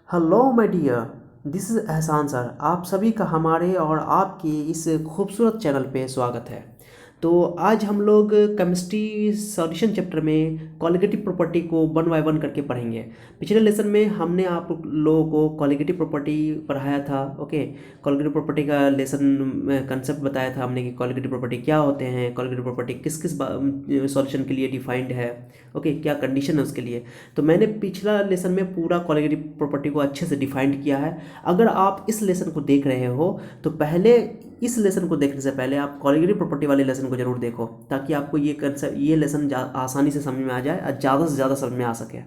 Hello my dear, this is Ehsan sir. आप सभी का हमारे और आपके इस खूबसूरत चैनल पे स्वागत है। तो आज हम लोग केमिस्ट्री सॉल्यूशन चैप्टर में कॉलिगेटिव प्रॉपर्टी को वन बाय वन करके पढ़ेंगे। पिछले लेसन में हमने आप लोगों को कॉलिगेटिव प्रॉपर्टी पढ़ाया था। ओके, कॉलिगेटिव प्रॉपर्टी का लेसन में कंसेप्ट बताया था हमने कि कॉलिगेटिव प्रॉपर्टी क्या होते हैं, कॉलिगेटिव प्रॉपर्टी किस किस सॉल्यूशन के लिए डिफाइंड है, ओके, क्या कंडीशन है उसके लिए। तो मैंने पिछला लेसन में पूरा कॉलिगेटिव प्रॉपर्टी को अच्छे से डिफाइंड किया है। अगर आप इस लेसन को देख रहे हो तो पहले इस लेसन को देखने से पहले आप कॉलिगेटिव प्रॉपर्टी वाले लेसन को जरूर देखो, ताकि आपको ये कंसेप्ट ये लेसन आसानी से समझ में आ जाए और ज़्यादा से ज़्यादा समझ में आ सके।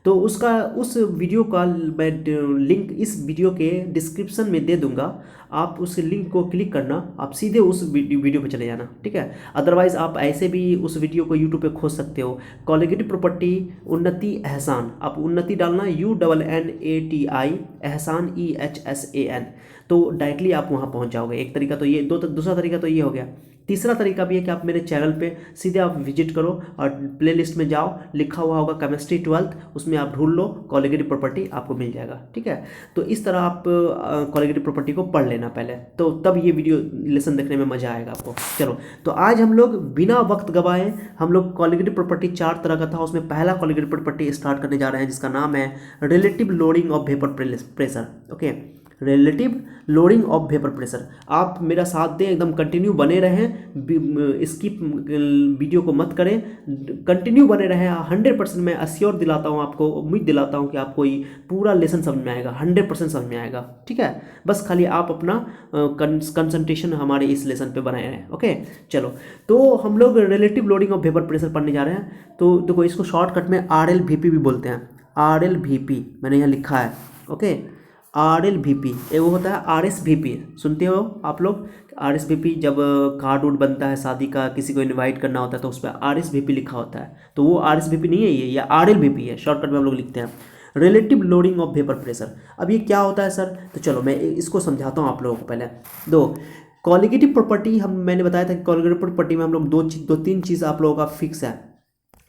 तो उस वीडियो का मैं लिंक इस वीडियो के डिस्क्रिप्शन में दे दूंगा। आप उस लिंक को क्लिक करना, आप सीधे उस वीडियो पे चले जाना, ठीक है। अदरवाइज़ आप ऐसे भी उस वीडियो को यूट्यूब पे खोज सकते हो, कॉलिगेटिव प्रॉपर्टी उन्नति एहसान। आप उन्नति डालना UNNATI एहसान EHSAN, तो डायरेक्टली आप वहाँ पहुँच जाओगे। एक तरीका तो ये दूसरा तरीका तो ये हो गया। तीसरा तरीका भी है कि आप मेरे चैनल पे सीधे आप विजिट करो और प्लेलिस्ट में जाओ, लिखा हुआ होगा केमिस्ट्री 12th, उसमें आप ढूंढ लो कॉलिगेटिव प्रॉपर्टी, आपको मिल जाएगा, ठीक है। तो इस तरह आप कॉलिगेटिव प्रॉपर्टी को पढ़ लेना पहले, तो तब ये वीडियो लेसन देखने में मज़ा आएगा आपको। चलो, तो आज हम लोग बिना वक्त गवाए हम लोग कॉलिगेटिव प्रॉपर्टी 4 तरह का था, उसमें पहला कॉलिगेटिव प्रॉपर्टी स्टार्ट करने जा रहे हैं जिसका नाम है relative loading of vapour pressure. Okay, relative loading of vapour pressure. आप मेरा साथ दें, एकदम कंटिन्यू बने रहें, इसकी वीडियो को मत करें, कंटिन्यू बने रहें। 100% मैं अश्योर दिलाता हूँ आपको, उम्मीद दिलाता हूँ कि आपको ये पूरा लेसन समझ में आएगा, 100% समझ में आएगा, ठीक है। बस खाली आप अपना कंसंट्रेशन हमारे इस लेसन पे बनाए रहें। ओके, चलो, तो हम लोग relative loading of vapour pressure पढ़ने जा रहे हैं। तो देखो, इसको शॉर्टकट में RLVP भी बोलते हैं। RLVP मैंने यहाँ लिखा है। ओके, RLVP वो होता है RSVP, सुनते हो आप लोग। RSVP जब कार्ड वुड बनता है शादी का, किसी को इनवाइट करना होता है तो उस पर RSVP लिखा होता है, तो वो RSVP नहीं है, ये RLVP है, शॉर्टकट में हम लोग लिखते हैं relative loading of vapour pressure. अब ये क्या होता है सर, तो चलो मैं इसको समझाता हूँ आप लोगों को। पहले दो कॉलिगेटिव प्रॉपर्टी, मैंने बताया था कि कॉलिगेटिव प्रॉपर्टी में हम लोग दो तीन चीज़ आप लोगों का फिक्स है।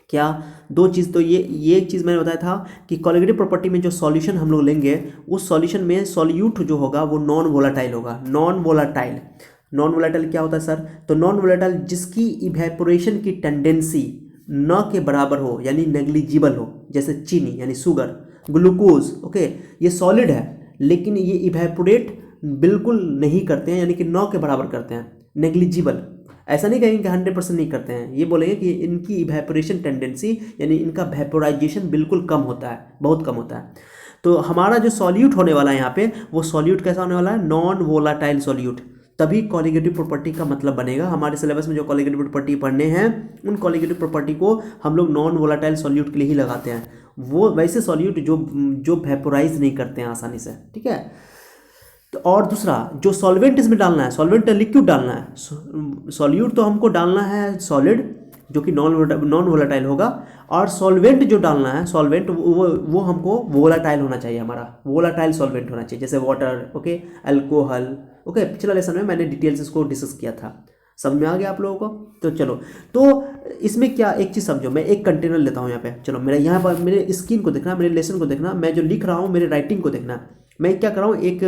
क्या? दो चीज़। तो ये एक चीज़ मैंने बताया था कि कॉलिगेटिव प्रॉपर्टी में जो सॉल्यूशन हम लोग लेंगे, उस सॉल्यूशन में सॉल्यूट जो होगा वो नॉन वोलाटाइल होगा। नॉन वोलाटाइल क्या होता है सर? तो नॉन वोलाटाइल जिसकी इवेपोरेशन की टेंडेंसी न के बराबर हो, यानी नेग्लिजिबल हो, जैसे चीनी यानी शुगर, ग्लूकोज। ओके, ये सॉलिड है लेकिन ये इवेपोरेट बिल्कुल नहीं करते हैं, यानी कि न के बराबर करते हैं, नेग्लिजिबल। ऐसा नहीं कहेंगे कि 100% नहीं करते हैं, ये बोलेंगे कि इनकी इवेपोरेशन टेंडेंसी यानी इनका वेपोराइजेशन बिल्कुल कम होता है, बहुत कम होता है। तो हमारा जो सॉल्यूट होने वाला है यहाँ पे, वो सॉल्यूट कैसा होने वाला है? Non volatile solute. तभी कॉलिगेटिव प्रॉपर्टी का मतलब बनेगा। हमारे सिलेबस में जो कॉलिगेटिव प्रॉपर्टी पढ़ने हैं, उन कॉलिगेटिव प्रॉपर्टी को हम लोग नॉन वोलाटाइल सॉल्यूट के लिए ही लगाते हैं। वो वैसे सॉल्यूट जो वेपोराइज नहीं करते हैं आसानी से, ठीक है। तो और दूसरा, जो सॉल्वेंट इसमें डालना है, सॉल्वेंट लिक्विड डालना है, सॉल्यूट तो हमको डालना है सॉलिड जो कि नॉन वोलाटाइल होगा, और सॉल्वेंट जो डालना है, सॉल्वेंट वो हमको वोलाटाइल होना चाहिए, हमारा वोलाटाइल सॉल्वेंट होना चाहिए, जैसे वाटर, ओके, अल्कोहल। ओके, पिछला लेसन में मैंने डिटेल से इसको डिस्कस किया था, समझ में आ गया आप लोगों को। तो चलो, तो इसमें क्या, एक चीज़ समझो, मैं एक कंटेनर लेता हूँ यहाँ पे। चलो, मेरे यहाँ पर मेरे स्क्रीन को देखना, मेरे लेसन को देखना, मैं जो लिख रहा हूँ मेरे राइटिंग को देखना। मैं क्या कर रहा हूँ, एक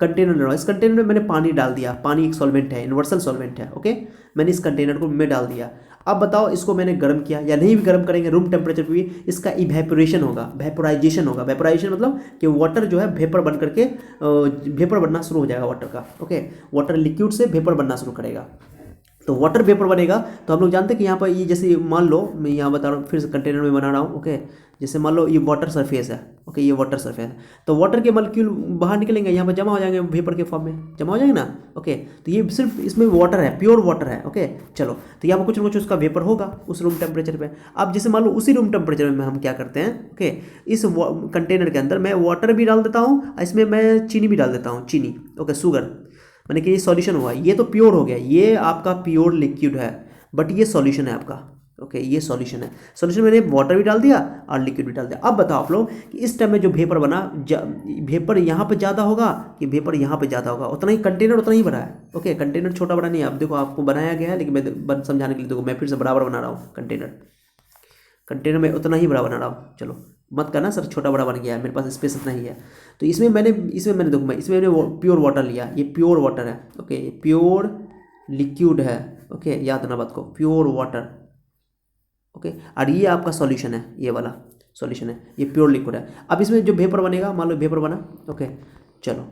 कंटेनर ले रहा हूँ, इस कंटेनर में मैंने पानी डाल दिया। पानी एक सॉल्वेंट है, यूनिवर्सल सॉल्वेंट है। ओके, मैंने इस कंटेनर को में डाल दिया। अब बताओ, इसको मैंने गर्म किया या नहीं भी गर्म करेंगे, रूम टेम्परेचर पे भी इसका इवेपोरेशन होगा, वेपोराइजेशन होगा। वेपोराइजेशन मतलब कि वाटर जो है वेपर बन करके वेपर बनना शुरू हो जाएगा वाटर का। ओके, वाटर लिक्विड से वेपर बनना शुरू करेगा, तो वाटर वेपर बनेगा। तो हम लोग जानते हैं कि यहाँ पर ये जैसे मान लो, मैं यहाँ बता रहा हूँ, फिर से कंटेनर में बना रहा हूँ। ओके, जैसे मान लो ये वाटर सरफेस है। ओके, ये वाटर सरफेस है, तो वाटर के मॉलिक्यूल बाहर निकलेंगे, यहाँ पर जमा हो जाएंगे, वेपर के फॉर्म में जमा हो जाएंगे ना। ओके, तो ये सिर्फ इसमें वाटर है, प्योर वाटर है। ओके, चलो, तो यहाँ पर कुछ ना कुछ उसका वेपर होगा उस रूम टेम्परेचर पे। अब जैसे मान लो उसी रूम टेम्परेचर में हम क्या करते हैं, ओके, इस कंटेनर के अंदर मैं वाटर भी डाल देता हूँ, इसमें मैं चीनी भी डाल देता हूँ, चीनी। ओके, शुगर, मैंने कि ये सॉल्यूशन हुआ, ये तो प्योर हो गया, ये आपका प्योर लिक्विड है, बट ये सॉल्यूशन है आपका। ओके, ये सॉल्यूशन है। सॉल्यूशन मैंने वाटर भी डाल दिया और लिक्विड भी डाल दिया। अब बताओ आप लोग कि इस टाइम में जो वेपर बना, वेपर यहाँ पे ज़्यादा होगा कि वेपर यहाँ पे ज़्यादा होगा? उतना ही, कंटेनर उतना ही बड़ा है। ओके, कंटेनर छोटा बड़ा नहीं है। अब देखो, आपको बनाया गया है, लेकिन मैं समझाने के लिए देखो, मैं फिर से बराबर बना रहा हूँ। कंटेनर में उतना ही बड़ा बना रहा हूँ। चलो, मत करना सर छोटा बड़ा बन गया है, मेरे पास स्पेस इतना ही है। तो इसमें मैंने देखो मैं इसमें मैंने प्योर वाटर लिया, ये प्योर वाटर है, ओके, ये प्योर लिक्विड है, ओके, याद रखना बात को, प्योर वाटर, ओके। और ये आपका सॉल्यूशन है, ये वाला सॉल्यूशन है, ये प्योर लिक्विड है। अब इसमें जो वेपर बनेगा, मान लो वेपर बना, ओके, चलो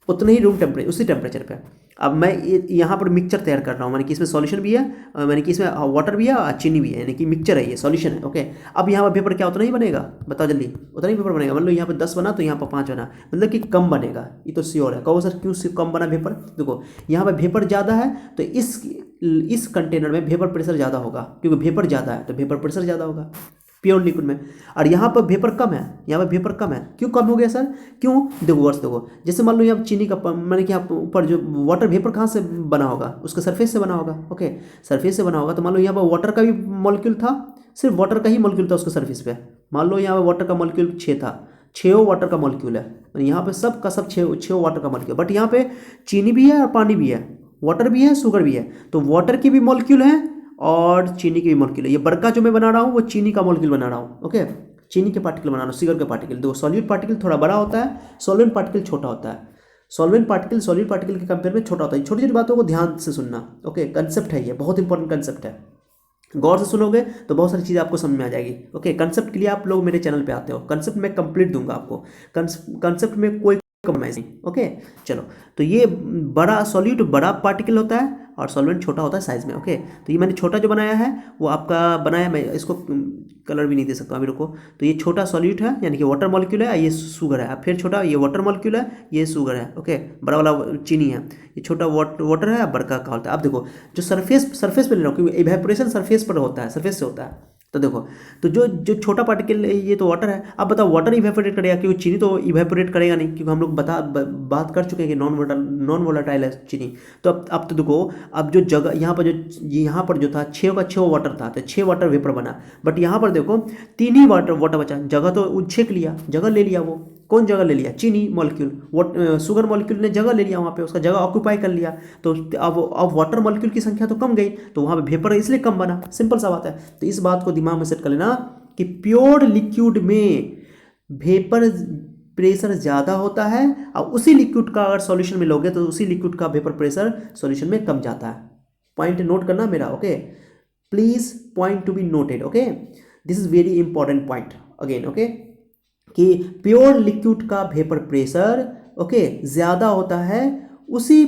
उतने ही रूम टेम्परेचर, उसी टेम्परेचर पे अब मैं यहाँ पर मिक्सचर तैयार कर रहा हूँ, माने कि इसमें सॉल्यूशन भी है, माने कि इसमें वाटर भी है और चीनी भी है, यानी कि मिक्सचर है, ये सॉल्यूशन है, ओके। अब यहाँ पर वेपर क्या उतना ही बनेगा, बताओ जल्दी, उतना ही वेपर बनेगा। मतलब यहाँ पर 10 बना तो यहाँ पर 5 बना, मतलब कि कम बनेगा, ये तो श्योर है। कहो सर क्यों कम बना वेपर, देखो यहाँ पर वेपर ज़्यादा है तो इस कंटेनर में वेपर प्रेशर ज़्यादा होगा, क्योंकि वेपर ज़्यादा है तो वेपर प्रेशर ज़्यादा होगा प्योर लिक्विड में। और यहाँ पर वेपर कम है, यहाँ पर वेपर कम है, क्यों कम हो गया सर, क्यों, देखो वर्ष देखो, जैसे मान लो यहाँ चीनी का मैंने कि यहाँ ऊपर जो वाटर वेपर कहाँ से बना होगा, उसके सरफेस से बना होगा, ओके, सरफेस से बना होगा। तो मान लो यहाँ पर वाटर का भी मॉलिक्यूल था, सिर्फ वाटर का ही मॉलिक्यूल था उसके सरफेस पे, मान लो यहाँ पर वाटर का मॉलिक्यूल 6 था, 6 वाटर का मॉलिक्यूल है, यहाँ पे सब का सब 6 वाटर का मॉलिक्यूल, बट यहाँ पे चीनी भी है और पानी भी है, वाटर भी है, शुगर भी है, तो वाटर की भी मॉलिक्यूल है और चीनी की भी मॉलिक्यूल है। ये बड़का जो मैं बना रहा हूँ वो चीनी का मॉलिक्यूल बना रहा हूँ, ओके, चीनी के पार्टिकल बना रहा हूँ, शुगर के पार्टिकल। देखो सॉल्यूट पार्टिकल थोड़ा बड़ा होता है, सॉल्वेंट पार्टिकल छोटा होता है। सॉल्वेंट पार्टिकल सॉल्यूट पार्टिकल के कंपेयर में छोटा होता है। छोटी छोटी बातों को ध्यान से सुनना, ओके, कंसेप्ट है ये, बहुत इंपॉर्टेंट कंसेप्ट है, गौर से सुनोगे तो बहुत सारी चीज़ें आपको समझ में आ जाएगी, ओके। कंसेप्ट के लिए आप लोग मेरे चैनल पे आते हो, कंसेप्ट मैं कंप्लीट दूंगा आपको, कंसेप्ट में कोई कम्प्रोमाइज नहीं, ओके। चलो, तो ये बड़ा सॉल्यूट बड़ा पार्टिकल होता है और सॉल्वेंट छोटा होता है साइज में, ओके। तो ये मैंने छोटा जो बनाया है वो आपका बनाया, मैं इसको कलर भी नहीं दे सकता अभी, रुको। तो ये छोटा सॉल्यूट है, यानी कि वाटर मॉलिक्यूल है, ये शुगर है, फिर छोटा ये वाटर मॉलिक्यूल है, ये शुगर है, ओके, बड़ा वाला चीनी है, ये छोटा वाटर है, बड़का का होता है। अब देखो जो सरफेस पे ले रहा हूँ, क्योंकि इवेपोरेशन सरफेस पर होता है, सरफेस से होता है। तो देखो, तो जो छोटा पार्टिकल ये तो वाटर है। अब बताओ वाटर इवेपोरेट करेगा, क्योंकि चीनी तो इवेपोरेट करेगा नहीं, क्योंकि हम लोग बात कर चुके हैं कि नॉन वोलेटाइल है चीनी। तो अब तो देखो, अब जो जगह यहाँ पर जो था 6 का 6 वाटर था, तो 6 वाटर वेपर बना, बट यहाँ पर देखो 3 ही वाटर बचा, जगह तो 6 लिया, जगह ले लिया, वो कौन जगह ले लिया, चीनी मॉलिक्यूल, शुगर मॉलिक्यूल ने जगह ले लिया वहाँ पे, उसका जगह ऑक्यूपाई कर लिया। तो अब वाटर मॉलिक्यूल की संख्या तो कम गई, तो वहाँ पे वेपर इसलिए कम बना, सिंपल सा बात है। तो इस बात को दिमाग में सेट कर लेना कि प्योर लिक्विड में वेपर प्रेशर ज़्यादा होता है, और उसी लिक्विड का अगर सॉल्यूशन में लोगे तो उसी लिक्विड का वेपर प्रेशर सॉल्यूशन में कम जाता है। पॉइंट नोट करना मेरा, okay, please point to be noted, okay, this is very important point again, okay, कि प्योर लिक्विड का वेपर प्रेशर, ओके, ज़्यादा होता है, उसी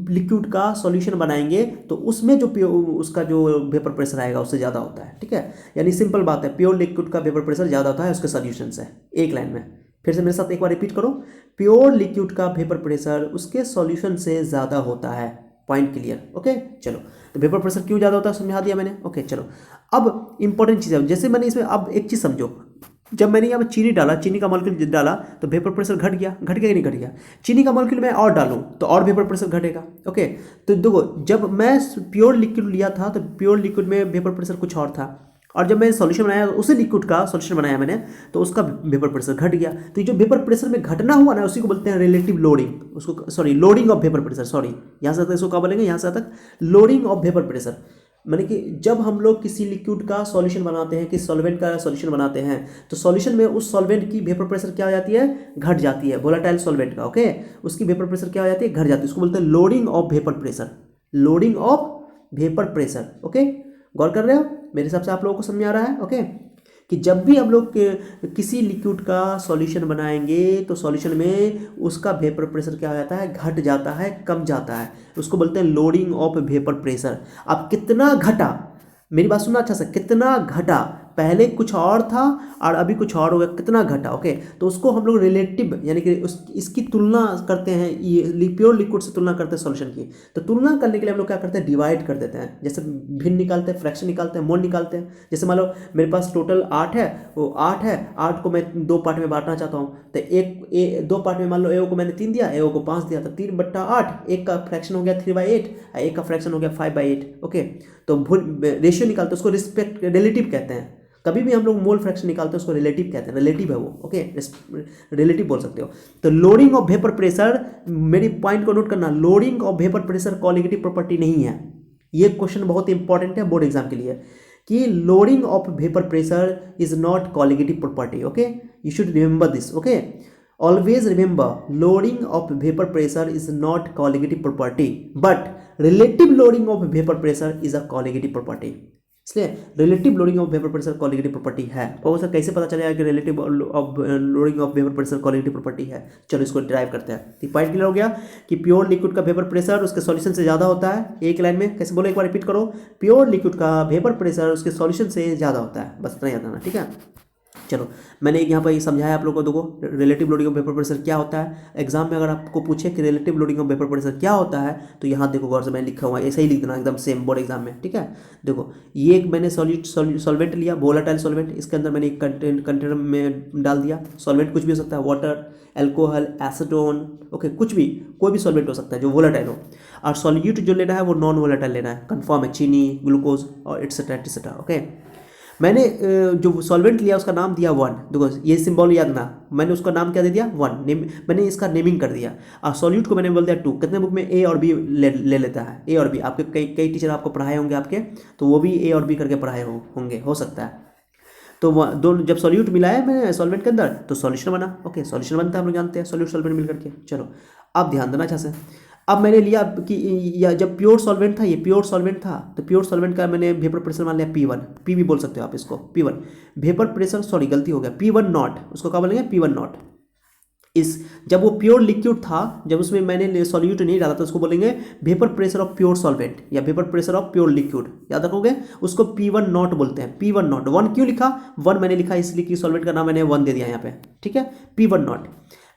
लिक्विड का सॉल्यूशन बनाएंगे तो उसमें जो उसका जो वेपर प्रेशर आएगा उससे ज़्यादा होता है, ठीक है। यानी सिंपल बात है, प्योर लिक्विड का वेपर प्रेशर ज़्यादा होता है उसके सॉल्यूशन से। एक लाइन में फिर से मेरे साथ एक बार रिपीट करो, प्योर लिक्विड का वेपर प्रेशर उसके सॉल्यूशन से ज़्यादा होता है। Point clear, okay. चलो, तो वेपर प्रेशर क्यों ज़्यादा होता है समझा दिया मैंने, ओके। चलो, अब इंपॉर्टेंट चीज़ है, जैसे मैंने इसमें अब एक चीज़ समझो, जब मैंने यहाँ पर चीनी डाला, चीनी का मॉलिक्यूल डाला तो वेपर प्रेशर घट गया कि नहीं घट गया। चीनी का मॉलिक्यूल मैं और डालूं तो और वेपर प्रेशर घटेगा, ओके। तो देखो, जब मैं प्योर लिक्विड लिया था तो प्योर लिक्विड में वेपर प्रेशर कुछ और था, और जब मैंने सॉल्यूशन बनाया उसी लिक्विड का सॉल्यूशन बनाया मैंने, तो उसका वेपर प्रेशर घट गया। तो ये जो वेपर प्रेशर में घटना हुआ ना, उसी को बोलते हैं रिलेटिव लोडिंग, उसको sorry loading of vapour pressure, sorry यहाँ से तक इसको क्या बोलेंगे, यहाँ से तक लोडिंग ऑफ वेपर प्रेशर। माने कि जब हम लोग किसी लिक्विड का सॉल्यूशन बनाते हैं, किसी सॉल्वेंट का सॉल्यूशन बनाते हैं, तो सॉल्यूशन में उस सॉल्वेंट की वेपर प्रेशर क्या हो जाती है, घट जाती है, वोलेटाइल सॉल्वेंट का, ओके, उसकी वेपर प्रेशर क्या हो जाती है, घट जाती है, उसको बोलते हैं lowering of vapour pressure, lowering of vapour pressure, okay. गौर कर रहे हो, मेरे हिसाब से आप लोगों को समझ आ रहा है, ओके, कि जब भी हम लोग किसी लिक्विड का सॉल्यूशन बनाएंगे तो सॉल्यूशन में उसका वेपर प्रेशर क्या हो जाता है, घट जाता है, कम जाता है, उसको बोलते हैं लोडिंग ऑफ वेपर प्रेशर। अब कितना घटा, मेरी बात सुनना अच्छा से, कितना घटा, पहले कुछ और था और अभी कुछ और हो गया, कितना घटा, ओके। तो उसको हम लोग रिलेटिव यानी कि इसकी तुलना करते हैं, ये प्योर लिक्विड से तुलना करते हैं सॉल्यूशन की। तो तुलना करने के लिए हम लोग क्या करते हैं, डिवाइड कर देते हैं, जैसे भिन्न निकालते हैं, फ्रैक्शन निकालते हैं, मोल निकालते हैं। जैसे मान लो मेरे पास टोटल 8 है, वो 8 है, 8 को मैं 2 पार्ट में बांटना चाहता हूँ, तो 2 पार्ट में मान लो ए को मैंने 3 दिया, ए को 5 दिया, तो 3/8, एक का फ्रैक्शन हो गया 3/8, एक का फ्रैक्शन हो गया 5/8, ओके। तो रेशियो निकालते हैं, उसको रिलेटिव कहते हैं। कभी भी हम लोग मोल फ्रैक्शन निकालते हैं उसको रिलेटिव कहते हैं, रिलेटिव है वो, ओके, रिलेटिव बोल सकते हो। तो लोडिंग ऑफ वेपर प्रेशर, मेरी पॉइंट को नोट करना, loading of vapour pressure colligative property नहीं है। ये क्वेश्चन बहुत इंपॉर्टेंट है बोर्ड एग्जाम के लिए, कि loading of vapour pressure is not colligative property. Okay, you should remember this. Okay, always remember loading of vapor pressure is not colligative property but relative loading of vapor pressure is a colligative property। इसलिए relative loading of vapour pressure colligative property है। और sir कैसे पता चलेगा कि relative loading of vapour pressure colligative property है? चलो इसको ड्राइव करते हैं। तो पॉइंट क्लियर हो गया कि प्योर लिक्विड का वेपर प्रेशर उसके सॉल्यूशन से ज़्यादा होता है। एक लाइन में कैसे बोलो, एक बार रिपीट करो। प्योर लिक्विड का वेपर प्रेशर उसके सॉल्यूशन से ज़्यादा होता है, बस इतना याद रखना, ठीक है। चलो मैंने यहाँ पर समझाया आप लोगों को। देखो relative loading of vapour pressure क्या होता है। एग्जाम में अगर आपको पूछे कि relative loading of vapour pressure क्या होता है तो यहाँ देखो गौर से मैंने लिखा हुआ है, ऐसा ही लिख देना एकदम सेम बोर्ड एग्जाम में, ठीक है। देखो ये एक मैंने सॉल्वेंट लिया, वोलेटाइल सॉल्वेंट, इसके अंदर मैंने एक कंटेनर में डाल दिया। सॉल्वेंट कुछ भी हो सकता है, वाटर, एल्कोहल, एसीटोन, ओके, कुछ भी, कोई भी सॉल्वेंट हो सकता है जो वोलेटाइल हो। और सॉल्यूट जो लेना है वो नॉन वोलेटाइल लेना है, कन्फर्म है, चीनी, ग्लूकोज और एटसेट्रा एटसेट्रा। ओके, मैंने जो सॉल्वेंट लिया उसका नाम दिया 1। देखो ये सिंबल याद ना, मैंने उसका नाम क्या दे दिया 1, मैंने इसका नेमिंग कर दिया। और सॉल्यूट को मैंने बोल दिया 2। कितने बुक में ए और बी ले लेता है, ए और बी। आपके कई टीचर आपको पढ़ाए होंगे आपके, तो वो भी ए और बी करके पढ़ाए होंगे, हो सकता है। तो दोनों जब सॉल्यूट मिलाया मैंने सॉल्वेंट के अंदर तो सॉल्यूशन बना। ओके, सॉल्यूशन बनता है, हम लोग जानते हैं, सॉल्यूट सॉल्वेंट मिल करके। चलो अब ध्यान देना अच्छा से। अब मैंने लिया कि या जब प्योर सॉल्वेंट था, ये प्योर सॉल्वेंट था, तो प्योर सॉल्वेंट का मैंने वेपर प्रेशर मान लिया P1, पी भी बोल सकते हो आप इसको, P1 वेपर प्रेशर, सॉरी गलती हो गया, P1 नॉट, उसको क्या बोलेंगे P1 नॉट। इस जब वो प्योर लिक्विड था, जब उसमें मैंने सॉल्यूट नहीं डाला था, उसको बोलेंगे vapour pressure of pure solvent या vapour pressure of pure liquid, याद रखोगे। उसको P1 नॉट बोलते हैं, P1 नॉट। 1 क्यों लिखा, 1 मैंने लिखा इसलिए कि सॉल्वेंट का नाम मैंने 1 दे दिया यहाँ पे, ठीक है। P1 not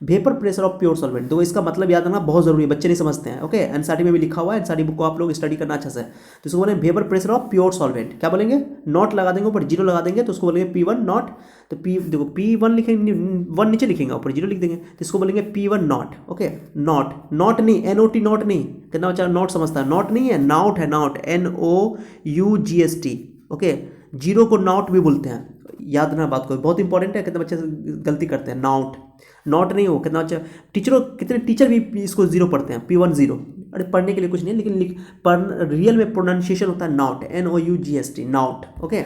vapour pressure of pure solvent. तो इसका मतलब याद रखना बहुत जरूरी है, बच्चे नहीं समझते हैं। ओके, एनसीईआरटी में भी लिखा हुआ है, एनसीईआरटी बुक को आप लोग स्टडी करना अच्छा से। तो इसको बोलेंगे vapour pressure of pure solvent, क्या बोलेंगे, नॉट लगा देंगे ऊपर, 0 लगा देंगे, तो उसको बोलेंगे P1 नॉट। तो देखो P1 लिखेंगे, 1 नीचे लिखेंगे, ऊपर 0 लिख देंगे, तो इसको बोलेंगे P1 not. Okay, not, not नहीं, NOT नॉट नहीं, कितना बच्चा नॉट समझता है, नॉट नहीं है, नाउट है, नाउट, NOUGST। ओके, 0 को नॉट भी बोलते हैं, याद रखना बात को, बहुत इंपॉर्टेंट है। कितने बच्चे गलती करते हैं, नाउट, नॉट नहीं हो, कितना अच्छा टीचरों, कितने टीचर भी इसको 0 पढ़ते हैं, P1 0। अरे पढ़ने के लिए कुछ नहीं, लेकिन रियल में प्रोनाउंसिएशन होता है नाउट, NOUGST, नाउट। ओके,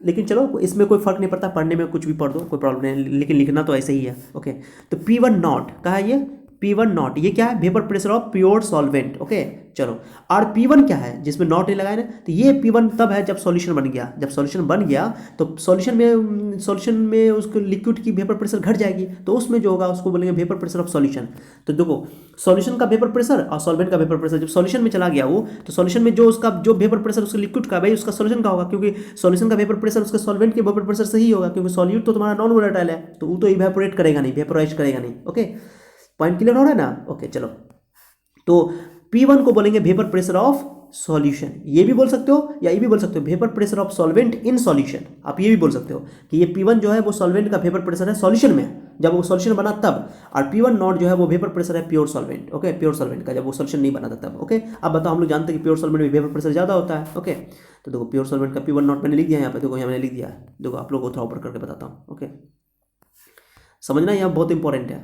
लेकिन चलो इसमें कोई फर्क नहीं पड़ता, पढ़ने में कुछ भी पढ़ दो, कोई प्रॉब्लम नहीं, लेकिन लिखना तो ऐसे ही है। ओके, तो P1 नॉट कहा है, ये P1 नॉट, ये क्या है, vapour pressure of pure solvent. Okay, चलो, और P1 क्या है जिसमें नॉट नहीं लगाया ना, तो ये P1 तब है जब सॉल्यूशन बन गया। जब सॉल्यूशन बन गया तो सॉल्यूशन में उसको लिक्विड की वेपर प्रेशर घट जाएगी, तो उसमें जो होगा उसको बोलेंगे वेपर प्रेशर ऑफ सॉल्यूशन। तो देखो सॉल्यूशन का वेपर प्रेशर और सॉल्वेंट का वेपर प्रेशर, जब सॉल्यूशन में चला गया वो, तो सॉल्यूशन में जो उसका जो वेपर प्रेशर उसके लिक्विड का, भाई उसका सॉल्यूशन का होगा, क्योंकि सॉल्यूशन का वेपर प्रेशर उसके सॉल्वेंट के वेपर प्रेशर से ही होगा, क्योंकि सॉल्यूट तो तुम्हारा नॉन वोलेटाइल है, तो वो तो इवेपोरेट करेगा नहीं, वेपोराइज करेगा नहीं। ओके, पॉइंट क्लियर हो रहा है ना। ओके, चलो, तो P1 को बोलेंगे वेपर प्रेशर ऑफ सॉल्यूशन, ये भी बोल सकते हो या ये भी बोल सकते हो vapour pressure of solvent in solution. आप ये भी बोल सकते हो कि ये P1 जो है वो सॉल्वेंट का वेपर प्रेशर है सॉल्यूशन में, जब वो सॉल्यूशन बना तब, और P1 नॉट जो है वो वेपर प्रेशर है pure solvent. Okay, pure solvent का जब वो सॉल्यूशन नहीं बना था तब। ओके, अब बताओ, हम लोग जानते हैं कि प्योर सॉल्वेंट में वेपर प्रेशर ज़्यादा होता है। ओके, तो देखो प्योर सॉल्वेंट का P1 नॉट मैंने लिख दिया यहाँ पे, देखो यहाँ मैंने लिख दिया है, देखो आप लोगों को थोड़ा ऊपर करके बताता हूँ। ओके, समझना यहाँ बहुत इंपॉर्टेंट है।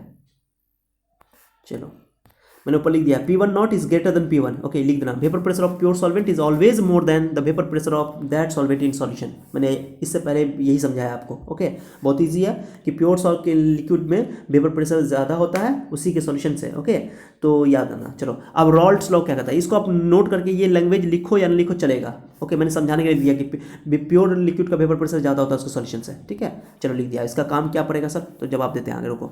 चलो मैंने ऊपर लिख दिया P1 not is greater than P1। Okay, लिख देना vapour pressure of pure solvent is always more than the vapour pressure of that solvent in solution. मैंने इससे पहले यही समझाया आपको। ओके, बहुत ईजी है कि प्योर सॉल्व के लिक्विड में वेपर प्रेशर ज़्यादा होता है उसी के सॉल्यूशन से। ओके, तो याद रखना। चलो अब रॉल्ट्स लॉ क्या कहता है, इसको आप नोट करके ये लैंग्वेज लिखो या नहीं लिखो चलेगा। ओके, मैंने समझाने के लिए दिया कि प्योर लिक्विड का वेपर प्रेशर ज़्यादा होता है उसके सॉल्यूशन से। ठीक है, चलो लिख दिया। इसका काम क्या पड़ेगा सर, तो जवाब देते हैं आगे, रुको।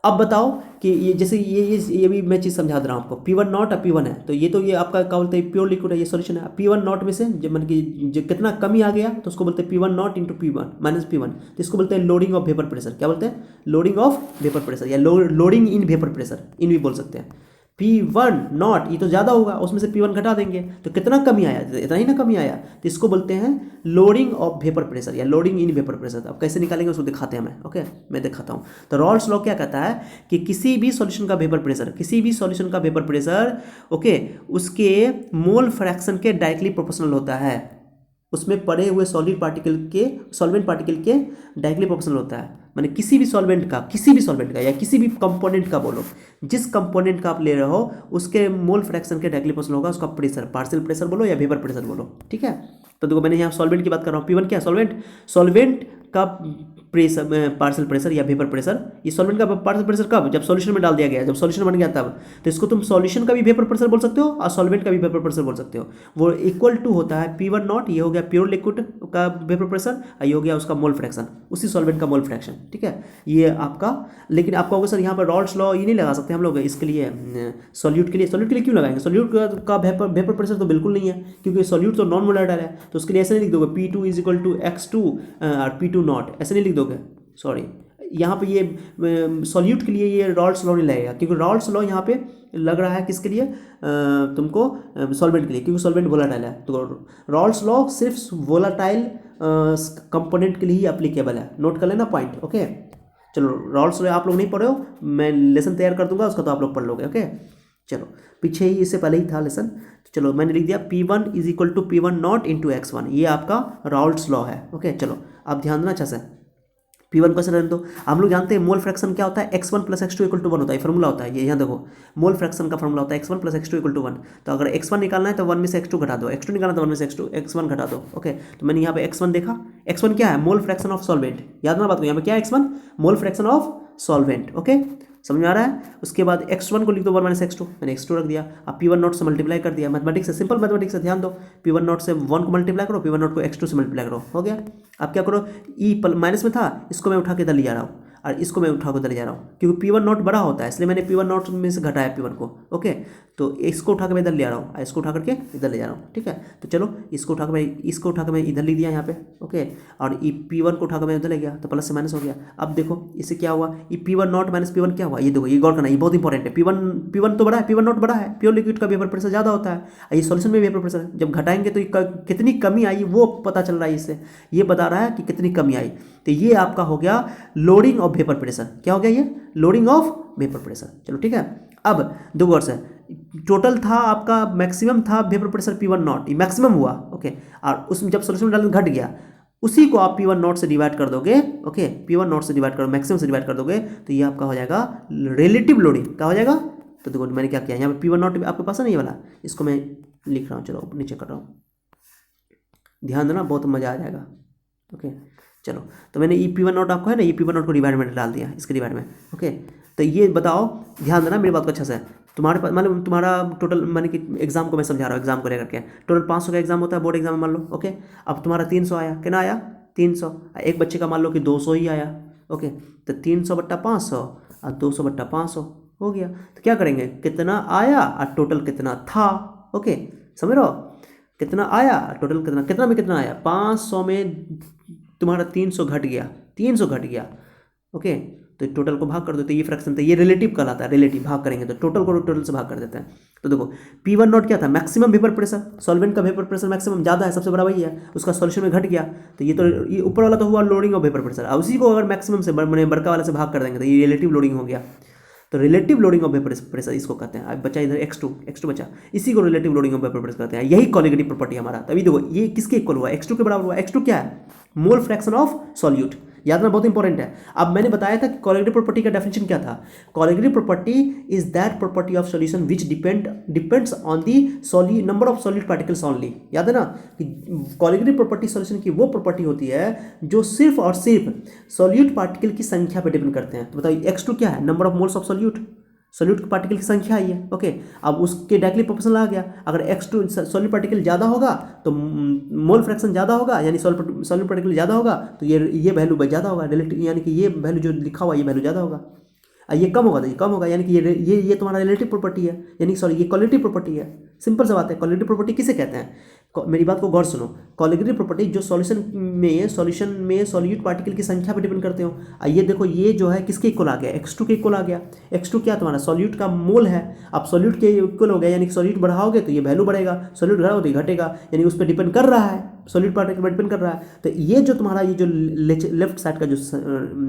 अब बताओ कि ये जैसे ये भी मैं चीज़ समझा दे रहा हूँ आपको। P1 नॉट और P1 है, तो ये तो ये आपका क्या बोलते हैं प्योर लिक्विड है, ये सॉल्यूशन है। P1 नॉट में से जब मतलब कि कितना कमी आ गया तो उसको बोलते हैं P1 not into P1 minus P1, तो इसको बोलते हैं लोडिंग ऑफ वेपर प्रेशर। क्या बोलते हैं, लोडिंग ऑफ वेपर प्रेशर या लोडिंग इन वेपर प्रेशर, इन भी बोल सकते हैं। P1 नॉट ये तो ज़्यादा होगा, उसमें से P1 घटा देंगे तो कितना कमी आया, इतना ही ना कमी आया, तो इसको बोलते हैं लोडिंग ऑफ वेपर प्रेशर या लोडिंग इन वेपर प्रेशर। अब कैसे निकालेंगे उसको दिखाते हैं मैं। ओके, मैं दिखाता हूँ। तो रॉल्स लॉ क्या कहता है कि किसी भी सॉल्यूशन का वेपर प्रेशर, किसी भी सॉल्यूशन का वेपर प्रेशर ओके उसके मोल फ्रैक्शन के डायरेक्टली प्रोपोर्शनल होता है, उसमें पड़े हुए सॉलिड पार्टिकल के, सॉल्वेंट पार्टिकल के डायरेक्टली प्रोपोर्शनल होता है। मैंने किसी भी सॉल्वेंट का या किसी भी कंपोनेंट का बोलो, जिस कंपोनेंट का आप ले रहे हो उसके मोल फ्रैक्शन के डायरेक्टली प्रोपोर्शनल होगा उसका प्रेशर, पार्शियल प्रेशर बोलो या वेपर प्रेशर बोलो, ठीक है। तो देखो मैंने यहाँ सॉल्वेंट की बात कर रहा हूँ, P1 क्या है, सॉल्वेंट का प्रेशर, पार्शियल प्रेशर या वेपर प्रेशर। ये सॉल्वेंट का पार्शियल प्रेशर कब, जब सॉल्यूशन में डाल दिया गया, जब सॉल्यूशन बन गया तब। तो इसको तुम सॉल्यूशन का भी वेपर प्रेशर बोल सकते हो और सॉल्वेंट का भी वेपर प्रेशर बोल सकते हो। वो इक्वल टू होता है P1 नॉट, ये हो गया प्योर लिक्विड का वेपर प्रेशर और ये हो गया उसका मोल फ्रैक्शन, उसी सॉल्वेंट का मोल फ्रैक्शन, ठीक है। ये आपका, लेकिन आप कहोगे सर यहाँ पर रॉल्स लॉ ये नहीं लगा सकते हम लोग इसके लिए, सॉल्यूट के लिए क्यों लगाएंगे? सॉल्यूट का वेपर प्रेशर तो बिल्कुल नहीं है, क्योंकि सॉल्यूट तो नॉन मोलाटाइल है, तो उसके लिए ऐसे नहीं लिख दोगे P2 = X2 और P2 नॉट, ऐसे नहीं लिख दोगे, सॉरी। यहाँ पे ये सॉल्यूट के लिए ये रॉल्स लॉ नहीं लगेगा, क्योंकि रॉल्स लॉ यहाँ पे लग रहा है किसके लिए, तुमको सॉल्वेंट के लिए, क्योंकि सॉल्वेंट वोलाटाइल है। तो रॉल्स लॉ सिर्फ वोलाटाइल कंपोनेंट के लिए ही एप्लीकेबल है, नोट कर लेना पॉइंट, ओके। चलो रॉल्स लॉ आप लोग नहीं पढ़े हो, मैं लेसन तैयार कर दूंगा उसका, तो आप लोग पढ़ लोगे, ओके। चलो पीछे ही, इससे पहले ही था लेसन, चलो मैंने लिख दिया P1 = P1 नॉट × X1, ये आपका रॉल्स लॉ है, ओके। चलो आप ध्यान देना अच्छा से, P1 को ऐसे रहने दो। हम लोग जानते हैं मोल फ्रैक्शन क्या होता है, X1 + X2 = 1 होता है, फॉर्मूला होता है ये, यहाँ देखो मोल फ्रैक्शन का फॉर्मूला होता है X1 + X2 = 1। तो अगर X1 निकालना है तो 1 में से X2 घटा दो, X2 निकालना है तो 1 में से X1 घटा दो, ओके। तो मैंने यहाँ पे X1 देखा, X1 क्या है, मोल फ्रैक्शन ऑफ सॉल्वेंट, याद ना बात को, यहाँ पे क्या है X1, mole fraction of solvent, okay, समझ में आ रहा है। उसके बाद X1 को लिख दो 1 - X2, मैंने X2 रख दिया। अब P1 नॉट से मल्टीप्लाई कर दिया, मैथमेटिक्स से, सिंपल मैथमेटिक्स से, ध्यान दो, P1 नॉट से 1 को मल्टीप्लाई करो, P1 नॉट को X2 से मल्टीप्लाई करो, हो गया। अब क्या करो, माइनस में था, इसको मैं उठा के इधर ले जा रहा हूँ और इसको मैं उठा के इधर ले जा रहा हूँ, क्योंकि P1 नॉट बड़ा होता है, इसलिए मैंने P1 नॉट में से घटाया P1 को, ओके। तो इसको उठा के मैं इधर ले आ रहा हूँ, इसको उठा करके इधर ले जा रहा हूँ, ठीक है। तो चलो इसको उठा के मैं इधर ले दिया यहाँ पे, ओके। और ये P1 को उठा के मैं उधर ले गया, तो प्लस से माइनस हो गया। अब देखो इससे क्या हुआ, ये P1 नॉट - P1 क्या हुआ, ये देखो, ये गौर करना, ये बहुत इंपॉर्टेंट है। P1 तो बड़ा है, P1 नॉट बड़ा है, प्योर लिक्विड का वेपर प्रेशर ज़्यादा होता है, ये सॉल्यूशन में वेपर प्रेशर जब घटाएंगे तो कितनी कमी आई वो पता चल रहा है, इससे ये बता रहा है कि कितनी कमी आई। तो ये आपका हो गया लोडिंग ऑफ वेपर प्रेशर, क्या हो गया ये, लोडिंग ऑफ वेपर प्रेशर। चलो ठीक है, अब दो वर्ष है, टोटल था आपका, मैक्सिमम था वेपर प्रेशर P1 नॉट, ये मैक्सिमम हुआ, ओके। और उसमें जब सोल्यूशन डाल घट गया, उसी को आप P1 नॉट से डिवाइड कर दोगे, ओके, P1 नॉट से डिवाइड करो, मैक्सिमम से डिवाइड कर दोगे, तो ये आपका हो जाएगा रिलेटिव लोडिंग, क्या हो जाएगा। तो देखो मैंने क्या किया, यहाँ पे P1 नॉट आपके पास है ना, ये वाला, इसको मैं लिख रहा हूँ, चलो नीचे कर रहा हूँ, ध्यान देना, बहुत मजा आ जाएगा, ओके। चलो तो मैंने ये P1 नॉट आपको है ना, ये P1 नॉट को डिवाइड में डाल दिया, इसके डिवाइड में, ओके। तो ये बताओ, ध्यान देना मेरी बात को अच्छा से, तुम्हारे पास मतलब तुम्हारा टोटल, मैंने कि एग्जाम को मैं समझा रहा हूँ, एग्जाम को लेकर के, टोटल 500 का एग्जाम होता है बोर्ड एग्जाम में, मान लो, ओके। अब तुम्हारा 300 आया, कितना आया 300, एक बच्चे का मान लो कि 200 ही आया, ओके। तो 300 / 500 और 200 / 500 हो गया। तो क्या करेंगे, कितना आया और टोटल कितना था, ओके, समझ रहे हो, कितना आया टोटल कितना में कितना आया, 500 में तुम्हारा 300 घट गया, 300 घट गया, ओके। तो टोटल को भाग कर दो, तो ये फ्रैक्शन था, ये रिलेटिव कहलाता है, रिलेटिव भाग करेंगे तो टोटल को टोटल से भाग कर देते हैं। तो देखो P1 नॉट क्या था, मैक्सिमम वेपर प्रेशर, सॉल्वेंट का वेपर प्रेशर मैक्सिमम ज़्यादा है, सबसे बड़ा वही है, उसका सॉल्यूशन में घट गया, तो ये ऊपर वाला तो हुआ लोडिंग ऑफ वेपर प्रेशर, और उसी को अगर मैक्सिमम से बड़का वाले से भाग कर देंगे तो ये रिलेटिव लोडिंग हो गया। तो relative loading of vapour pressure इसको कहते हैं। अब बचा इधर X2 बचा, इसी को relative loading of vapour pressure कहते हैं, यही कॉलिगेटिव प्रॉपर्टी हमारा। तभी देखो ये किसके इक्वल हुआ, X2 के बराबर हुआ। X2 क्या है, मोल फ्रैक्शन ऑफ सॉल्यूट, याद रखना बहुत इंपॉर्टेंट है। अब मैंने बताया था कि कॉलिगेटिव प्रॉपर्टी का डेफिनेशन क्या था, colligative property is that property of solution which depends on the number of solid particles only. याद है ना कि कॉलिगेटिव प्रॉपर्टी सॉल्यूशन की वो प्रॉपर्टी होती है जो सिर्फ और सिर्फ सॉल्यूट पार्टिकल की संख्या पर डिपेंड करते हैं। तो बताइए X2 क्या है, number of moles of solute particle की संख्या आई है, ओके। अब उसके डायरेक्टली प्रोपोर्शनल आ गया, अगर X2 सॉल्यूट पार्टिकल ज़्यादा होगा तो मोल फ्रैक्शन ज़्यादा होगा, यानी सॉल्यूट पार्टिकल ज़्यादा होगा तो ये वैल्यू ज़्यादा होगा, रिलेटिव, यानी कि ये वैल्यू जो लिखा हुआ ये वैल्यू ज़्यादा होगा, ये कम होगा तो ये कम होगा, यानी कि ये तुम्हारा रिलेटिव प्रॉपर्टी है, यानी सॉरी ये क्वालिटेटिव प्रॉपर्टी है। सिंपल सा बात है, क्वालिटेटिव प्रॉपर्टी किसे कहते हैं, मेरी बात को गौर सुनो, क्वालिटेटिव प्रॉपर्टी जो सॉल्यूशन में सॉल्यूट पार्टिकल की संख्या पर डिपेंड करते हो। ये देखो ये जो है किसके इक्वल आ गया, X2 के इक्वल आ गया। X2 क्या तुम्हारा सॉल्यूट का मोल है, अब सॉल्यूट के इक्वल हो गया, यानी कि सॉल्यूट बढ़ाओगे तो ये वैल्यू बढ़ेगा, सॉल्यूट घटाओगे तो ये घटेगा, यानी उस पर डिपेंड कर रहा है, सॉल्यूट पार्टिकल पर डिपेंड कर रहा है। तो ये जो तुम्हारा ये जो लेफ्ट साइड का जो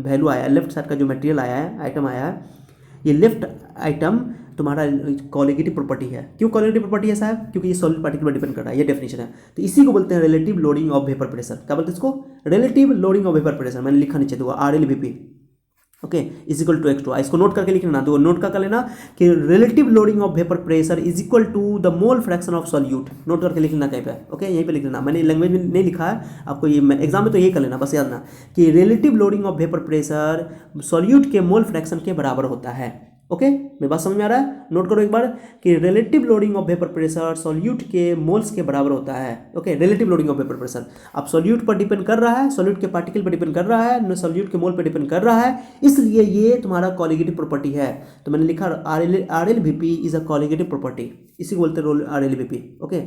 वैल्यू आया है, लेफ्ट साइड का जो मटेरियल आया है, आइटम आया है, ये लेफ्ट आइटम तुम्हारा कॉलिगेटिव प्रॉपर्टी है। क्यों कॉलिगेटिव प्रॉपर्टी है साहब, क्योंकि ये सॉलिड पार्टिकल पर डिपेंड कर रहा है, ये डेफिनेशन है। तो इसी को बोलते हैं relative loading of vapour pressure. क्या बोलते हैं इसको, relative loading of vapour pressure. मैंने लिखा नीचे देखो RLVP, okay is equal to x2। इसको नोट करके लिखना, तो नोट कर लेना कि relative loading of vapour pressure is equal to the mole fraction of solute. Note करके लिख लेना कहीं पे, ओके यहीं पे लिख लेना। मैंने लैंग्वेज में नहीं लिखा है, आपको ये एग्जाम में तो यही कर लेना, बस याद ना कि relative loading of vapour pressure solute के मोल फ्रैक्शन के बराबर होता है। ओके मेरी बात समझ में आ रहा है? नोट करो एक बार कि relative loading of vapour pressure solute के मोल्स के बराबर होता है। Okay relative loading of vapour pressure अब सॉल्यूट पर डिपेंड कर रहा है, सॉल्यूट के पार्टिकल पर डिपेंड कर रहा है, सॉल्यूट के मोल पर डिपेंड कर रहा है, इसलिए ये तुम्हारा कॉलिगेटिव प्रॉपर्टी है। तो मैंने लिखा R L V P is a colligative property, इसी को बोलते हैं R L V P. Okay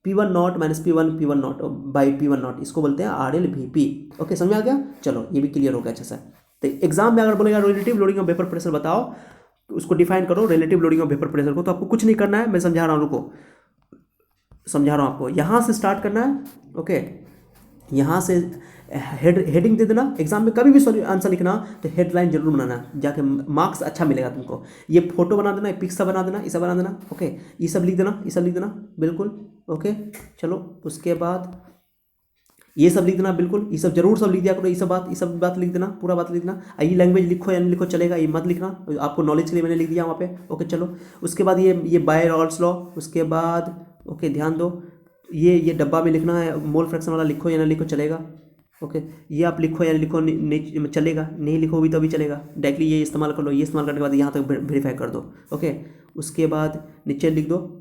P1 not minus P1 not by P1 not, इसको बोलते हैं R L V P. Okay समझ में आ गया? चलो ये भी क्लियर हो गया अच्छे से। तो एग्जाम में अगर बोलेगा relative loading of vapour pressure बताओ, तो उसको डिफाइन करो relative loading of vapour pressure को। तो आपको कुछ नहीं करना है, मैं समझा रहा हूँ, रुको समझा रहा हूँ आपको। यहाँ से स्टार्ट करना है, ओके यहाँ से हेडिंग दे देना। एग्जाम में कभी भी आंसर लिखना तो हेडलाइन जरूर बनाना, जाके मार्क्स अच्छा मिलेगा तुमको। ये फोटो बना देना, पिक्सा बना देना, ये सब बना देना। ओके ये सब लिख देना, ये सब लिख देना बिल्कुल। ओके चलो उसके बाद ये सब लिख देना बिल्कुल, ये सब जरूर सब लिख दिया करो, ये सब बात लिख देना, पूरा बात लिख देना। ये लैंग्वेज लिखो या नहीं लिखो चलेगा, ये मत लिखना, आपको नॉलेज के लिए मैंने लिख दिया वहाँ पे। ओके चलो उसके बाद ये बाय रॉल्स लॉ, उसके बाद ओके ध्यान दो, ये डब्बा में लिखना है, मोल फ्रैक्शन वाला लिखो या ना लिखो चलेगा। ओके ये आप लिखो या लिखो नहीं चलेगा, नहीं लिखो भी तो भी चलेगा, डायरेक्टली ये इस्तेमाल कर लो। ये इस्तेमाल करने के बाद यहाँ तक वेरीफाई कर दो। ओके उसके बाद नीचे लिख दो,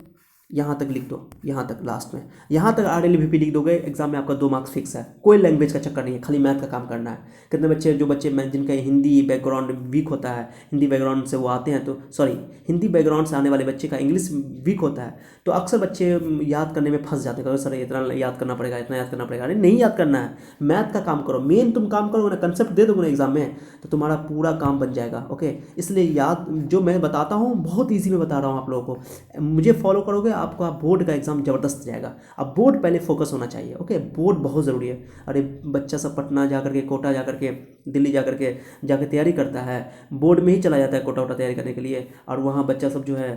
यहाँ तक लिख दो, यहाँ तक लास्ट में, यहाँ तक आर एल वी पी लिख दोगे, एग्जाम में आपका 2 मार्क्स फिक्स है। कोई लैंग्वेज का चक्कर नहीं है, खाली मैथ का काम करना है। कितने बच्चे जो बच्चे जिनका हिंदी बैकग्राउंड वीक होता है, हिंदी बैकग्राउंड से वो आते हैं, तो सॉरी हिंदी बैकग्राउंड से आने वाले बच्चे का इंग्लिश वीक होता है, तो अक्सर बच्चे याद करने में फंस जाते हैं। सर इतना याद करना पड़ेगा, इतना याद करना पड़ेगा। अरे नहीं याद करना है, मैथ का काम करो। मेन तुम काम करोगे ना, कंसेप्ट दे दोगे ना एग्जाम में, तो तुम्हारा पूरा काम बन जाएगा। ओके इसलिए याद जो मैं बताता हूँ बहुत ईजी में बता रहा हूँ आप लोगों को, मुझे फॉलो करोगे आपको आप बोर्ड का एग्जाम जबरदस्त जाएगा। अब बोर्ड पहले फोकस होना चाहिए। ओके बोर्ड बहुत ज़रूरी है। अरे बच्चा सब पटना जा करके, कोटा जा करके, दिल्ली जा करके जाके तैयारी करता है, बोर्ड में ही चला जाता है कोटा वोटा तैयारी करने के लिए, और वहाँ बच्चा सब जो है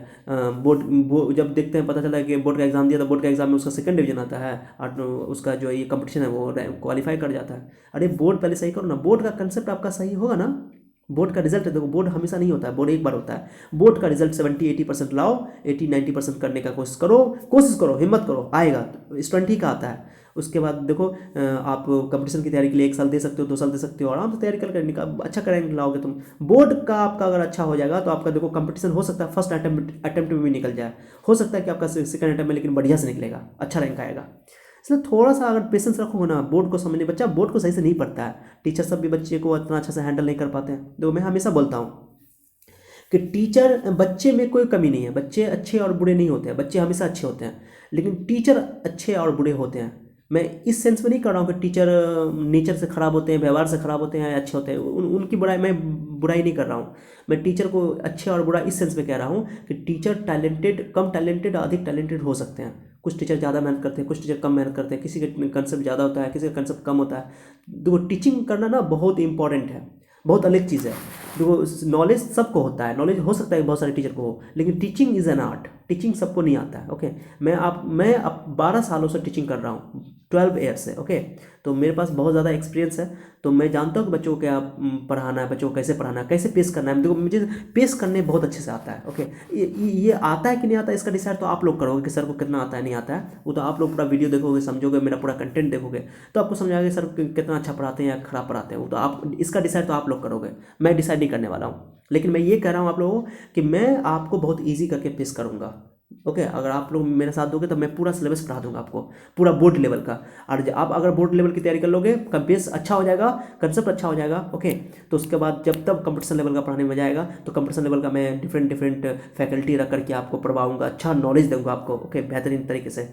बोर्ड जब देखते हैं पता चला है कि बोर्ड का एग्जाम दिया, तो बोर्ड का एग्जाम में उसका 2nd डिवीजन आता है, और उसका जो ये कंपटीशन है वो क्वालिफाई कर जाता है। अरे बोर्ड पहले सही करो ना, बोर्ड का कंसेप्ट आपका सही होगा ना, बोर्ड का रिजल्ट देखो, बोर्ड हमेशा नहीं होता है, बोर्ड एक बार होता है। बोर्ड का रिजल्ट 70-80% लाओ, 80-90% करने का कोशिश करो, हिम्मत करो, आएगा। स्टूडेंट ही का आता है। उसके बाद देखो आप कंपटीशन की तैयारी के लिए 1 साल दे सकते हो, 2 साल दे सकते हो, आराम से तैयारी करके अच्छा करेंगे लाओगे तुम। बोर्ड का आपका अगर अच्छा हो जाएगा तो आपका देखो कंपटीशन हो सकता है फर्स्ट अटेम्प्ट में भी निकल जाए, हो सकता है कि आपका 2nd अटेम्प्ट में लेकिन बढ़िया से निकलेगा, अच्छा रैंक आएगा। इसलिए थोड़ा सा अगर पेशेंस रखोगे ना, बोर्ड को समझने, बच्चा बोर्ड को सही से नहीं पढ़ता है, टीचर सब भी बच्चे को इतना अच्छा से हैंडल नहीं कर पाते हैं। देखो मैं हमेशा बोलता हूँ कि बच्चे में कोई कमी नहीं है, बच्चे अच्छे और बुरे नहीं होते हैं, बच्चे हमेशा अच्छे होते हैं, लेकिन टीचर अच्छे और बुरे होते हैं। मैं इस सेंस में नहीं कर रहा हूँ कि टीचर नेचर से ख़राब होते हैं, व्यवहार से ख़राब होते हैं या अच्छे होते हैं, उनकी मैं बुराई नहीं कर रहा हूँ। मैं टीचर को अच्छे और बुरा इस सेंस में कह रहा हूँ कि टीचर टैलेंटेड, कम टैलेंटेड, अधिक टैलेंटेड हो सकते हैं। कुछ टीचर ज़्यादा मेहनत करते हैं, कुछ टीचर कम मेहनत करते हैं, किसी का कंसेप्ट ज़्यादा होता है, किसी का कंसेप्ट कम होता है। देखो टीचिंग करना ना बहुत इंपॉर्टेंट है, बहुत अलग चीज़ है। देखो नॉलेज सबको होता है, नॉलेज हो सकता है बहुत सारे टीचर को हो, लेकिन teaching is an art, teaching सबको नहीं आता है। ओके मैं अब 12 सालों से टीचिंग कर रहा हूँ, 12 ईयर से। ओके तो मेरे पास बहुत ज़्यादा एक्सपीरियंस है, तो मैं जानता हूँ कि बच्चों को क्या पढ़ाना है, बच्चों को कैसे पढ़ाना है, कैसे पेश करना है। देखो मुझे पेश करने बहुत अच्छे से आता है। ओके ये आता है कि नहीं आता है इसका डिसाइड तो आप लोग करोगे कि सर को कितना आता है नहीं आता है, वो तो आप लोग पूरा वीडियो देखोगे, समझोगे, मेरा पूरा कंटेंट देखोगे, तो आपको समझ आएगा सर कितना अच्छा पढ़ाते हैं या खराब पढ़ाते हैं। वो तो आप इसका डिसाइड तो आप लोग करोगे, मैं डिसाइड नहीं करने वाला हूँ। लेकिन मैं ये कह रहा हूँ आप लोगों को कि मैं आपको बहुत ईजी करके पेश करूँगा। ओके अगर आप लोग मेरे साथ दोगे तो मैं पूरा सिलेबस पढ़ा दूंगा आपको, पूरा बोर्ड लेवल का। और आप अगर बोर्ड लेवल की तैयारी कर लोगे, बेस अच्छा हो जाएगा, कंसेप्ट अच्छा हो जाएगा। ओके तो उसके बाद जब तब कंपटीशन लेवल का पढ़ाने में मजा आएगा, तो कंपटीशन लेवल का मैं डिफरेंट फैकल्टी रख करके आपको पढ़वाऊंगा, अच्छा नॉलेज दूंगा आपको। ओके बेहतरीन तरीके से।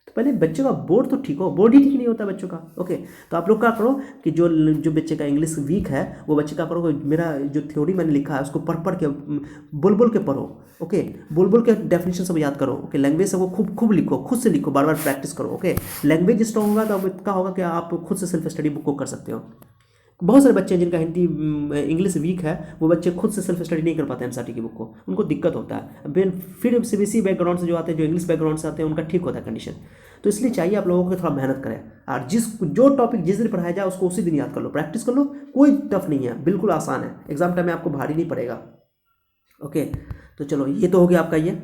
तो पहले बच्चों का बोर्ड तो ठीक हो, बोर्ड ही ठीक नहीं होता बच्चों का। ओके तो आप लोग क्या करो कि जो बच्चे का इंग्लिश वीक है वो बच्चे क्या करो, मेरा जो थ्योरी मैंने लिखा है उसको पढ़ के बोल के पढ़ो। ओके बोल के डेफिनेशन सब याद करो। ओके लैंग्वेज सब खूब लिखो, खुद से लिखो, बार बार प्रैक्टिस करो। ओके लैंग्वेज स्ट्रॉन्ग होगा तो अब क्या होगा कि आप खुद से सेल्फ स्टडी बुक को कर सकते हो। बहुत सारे बच्चे हैं जिनका हिंदी इंग्लिश वीक है, वो बच्चे खुद से सेल्फ स्टडी नहीं कर पाते एमसीईआरटी की बुक को, उनको दिक्कत होता है। फिर सीबीएसई बैकग्राउंड से जो आते हैं, जो इंग्लिश बैकग्राउंड से आते हैं, उनका ठीक होता है कंडीशन। तो इसलिए चाहिए आप लोगों को थोड़ा मेहनत करें, और जो टॉपिक जिस दिन पढ़ाया जाए उसको उसी दिन याद कर लो, प्रैक्टिस कर लो, कोई टफ नहीं है, बिल्कुल आसान है, एग्जाम टाइम में आपको भारी नहीं पड़ेगा। ओके, तो चलो ये तो हो गया आपका ये।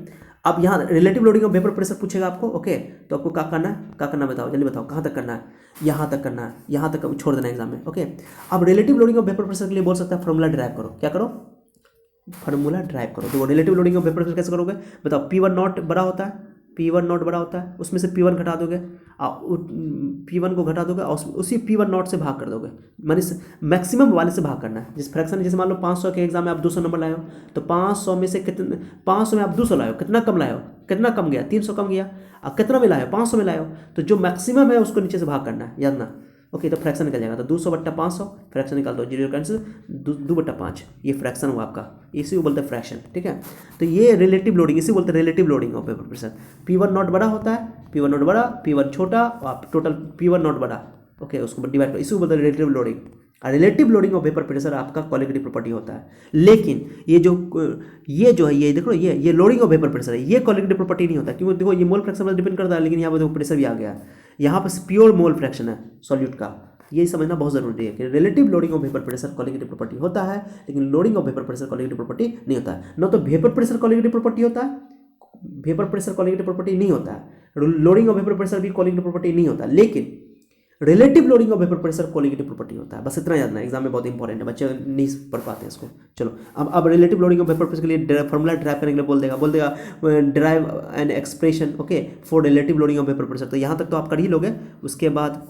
अब यहाँ रिलेटिव लोडिंग और वेपर प्रेशर पूछेगा आपको। ओके, तो आपको क्या करना है, क्या करना बताओ, जल्दी बताओ, कहाँ तक करना है, यहाँ तक करना है, यहाँ तक छोड़ देना एग्जाम में। ओके, अब रिलेटिव लोडिंग और वेपर प्रेशर के लिए बोल सकता है फॉर्मूला ड्राइव करो, क्या करो, फार्मूला ड्राइव करो। तो रिलेटिव लोडिंग और वेपर प्रेशर कैसे करोगे बताओ, P1 नॉट बड़ा होता है, P1 नॉट बड़ा होता है, उसमें से P1 घटा दोगे, P1 को घटा दोगे और उसी P1 नॉट से भाग कर दोगे, माने मैक्सिमम वाले से भाग करना है। जिस फ्रैक्शन, जैसे मान लो 500 के एग्जाम में आप 200 नंबर लाए हो, तो 500 में से कितने, 500 में आप 200 लाए हो, कितना कम लाए हो, कितना कम गया, 300 कम गया। अब कितना में लाए हो, 500 में लाए हो, तो जो मैक्सिमम है उसको नीचे से भाग करना है, याद ना। ओके, तो फ्रैक्शन निकल जाएगा, तो 200 बट्टा 500, फ्रैक्शन निकाल दो, 0 कैंसिल, 2 बट्टा 5, ये फ्रैक्शन हुआ आपका, इसी को बोलते हैं फ्रैक्शन। ठीक है, तो ये रिलेटिव लोडिंग, इसी बोलते हैं relative loading of vapour pressure. P1 not बड़ा होता है, P1 नॉट बड़ा, P1 छोटा, और टोटल P1 नॉट बड़ा। ओके, उसको डिवाइड करो, इसी को बोलते हैं रिलेटिव लोडिंग। और relative loading of vapour pressure आपका कोलिगेटिव प्रॉपर्टी होता है। लेकिन ये जो है, ये देखो, ये लोडिंग ऑफ वेपर प्रेशर है, ये कोलिगेटिव प्रॉपर्टी नहीं होता, क्योंकि देखो ये मोल फ्रैक्शन पर डिपेंड करता है, लेकिन यहाँ पर देखो प्रेशर भी आ गया है, यहाँ पर प्योर मोल फ्रैक्शन है सॉल्यूट का। ये समझना बहुत जरूरी है कि relative loading of vapour pressure colligative property होता है, लेकिन loading of vapour pressure colligative property नहीं होता है। न तो वेपर प्रेशर कोलिगेटिव प्रॉपर्टी होता है, वेपर प्रेशर कोलिगेटिव प्रॉपर्टी नहीं होता है, लोडिंग ऑफ वेपर प्रेशर भी कोलिगेटिव प्रॉपर्टी नहीं होता, लेकिन relative loading of vapour pressure colligative property होता है। बस इतना याद ना, एग्जाम में बहुत इंपॉर्टेंट है, बच्चे नहीं पढ़ पाते हैं इसको। चलो, अब relative loading of vapour pressure के लिए फॉर्मूला ड्राइव करने के लिए बोल देगा drive an expression, okay, for relative loading of vapour pressure. तो यहाँ तक तो आप कर ही लोगे, उसके बाद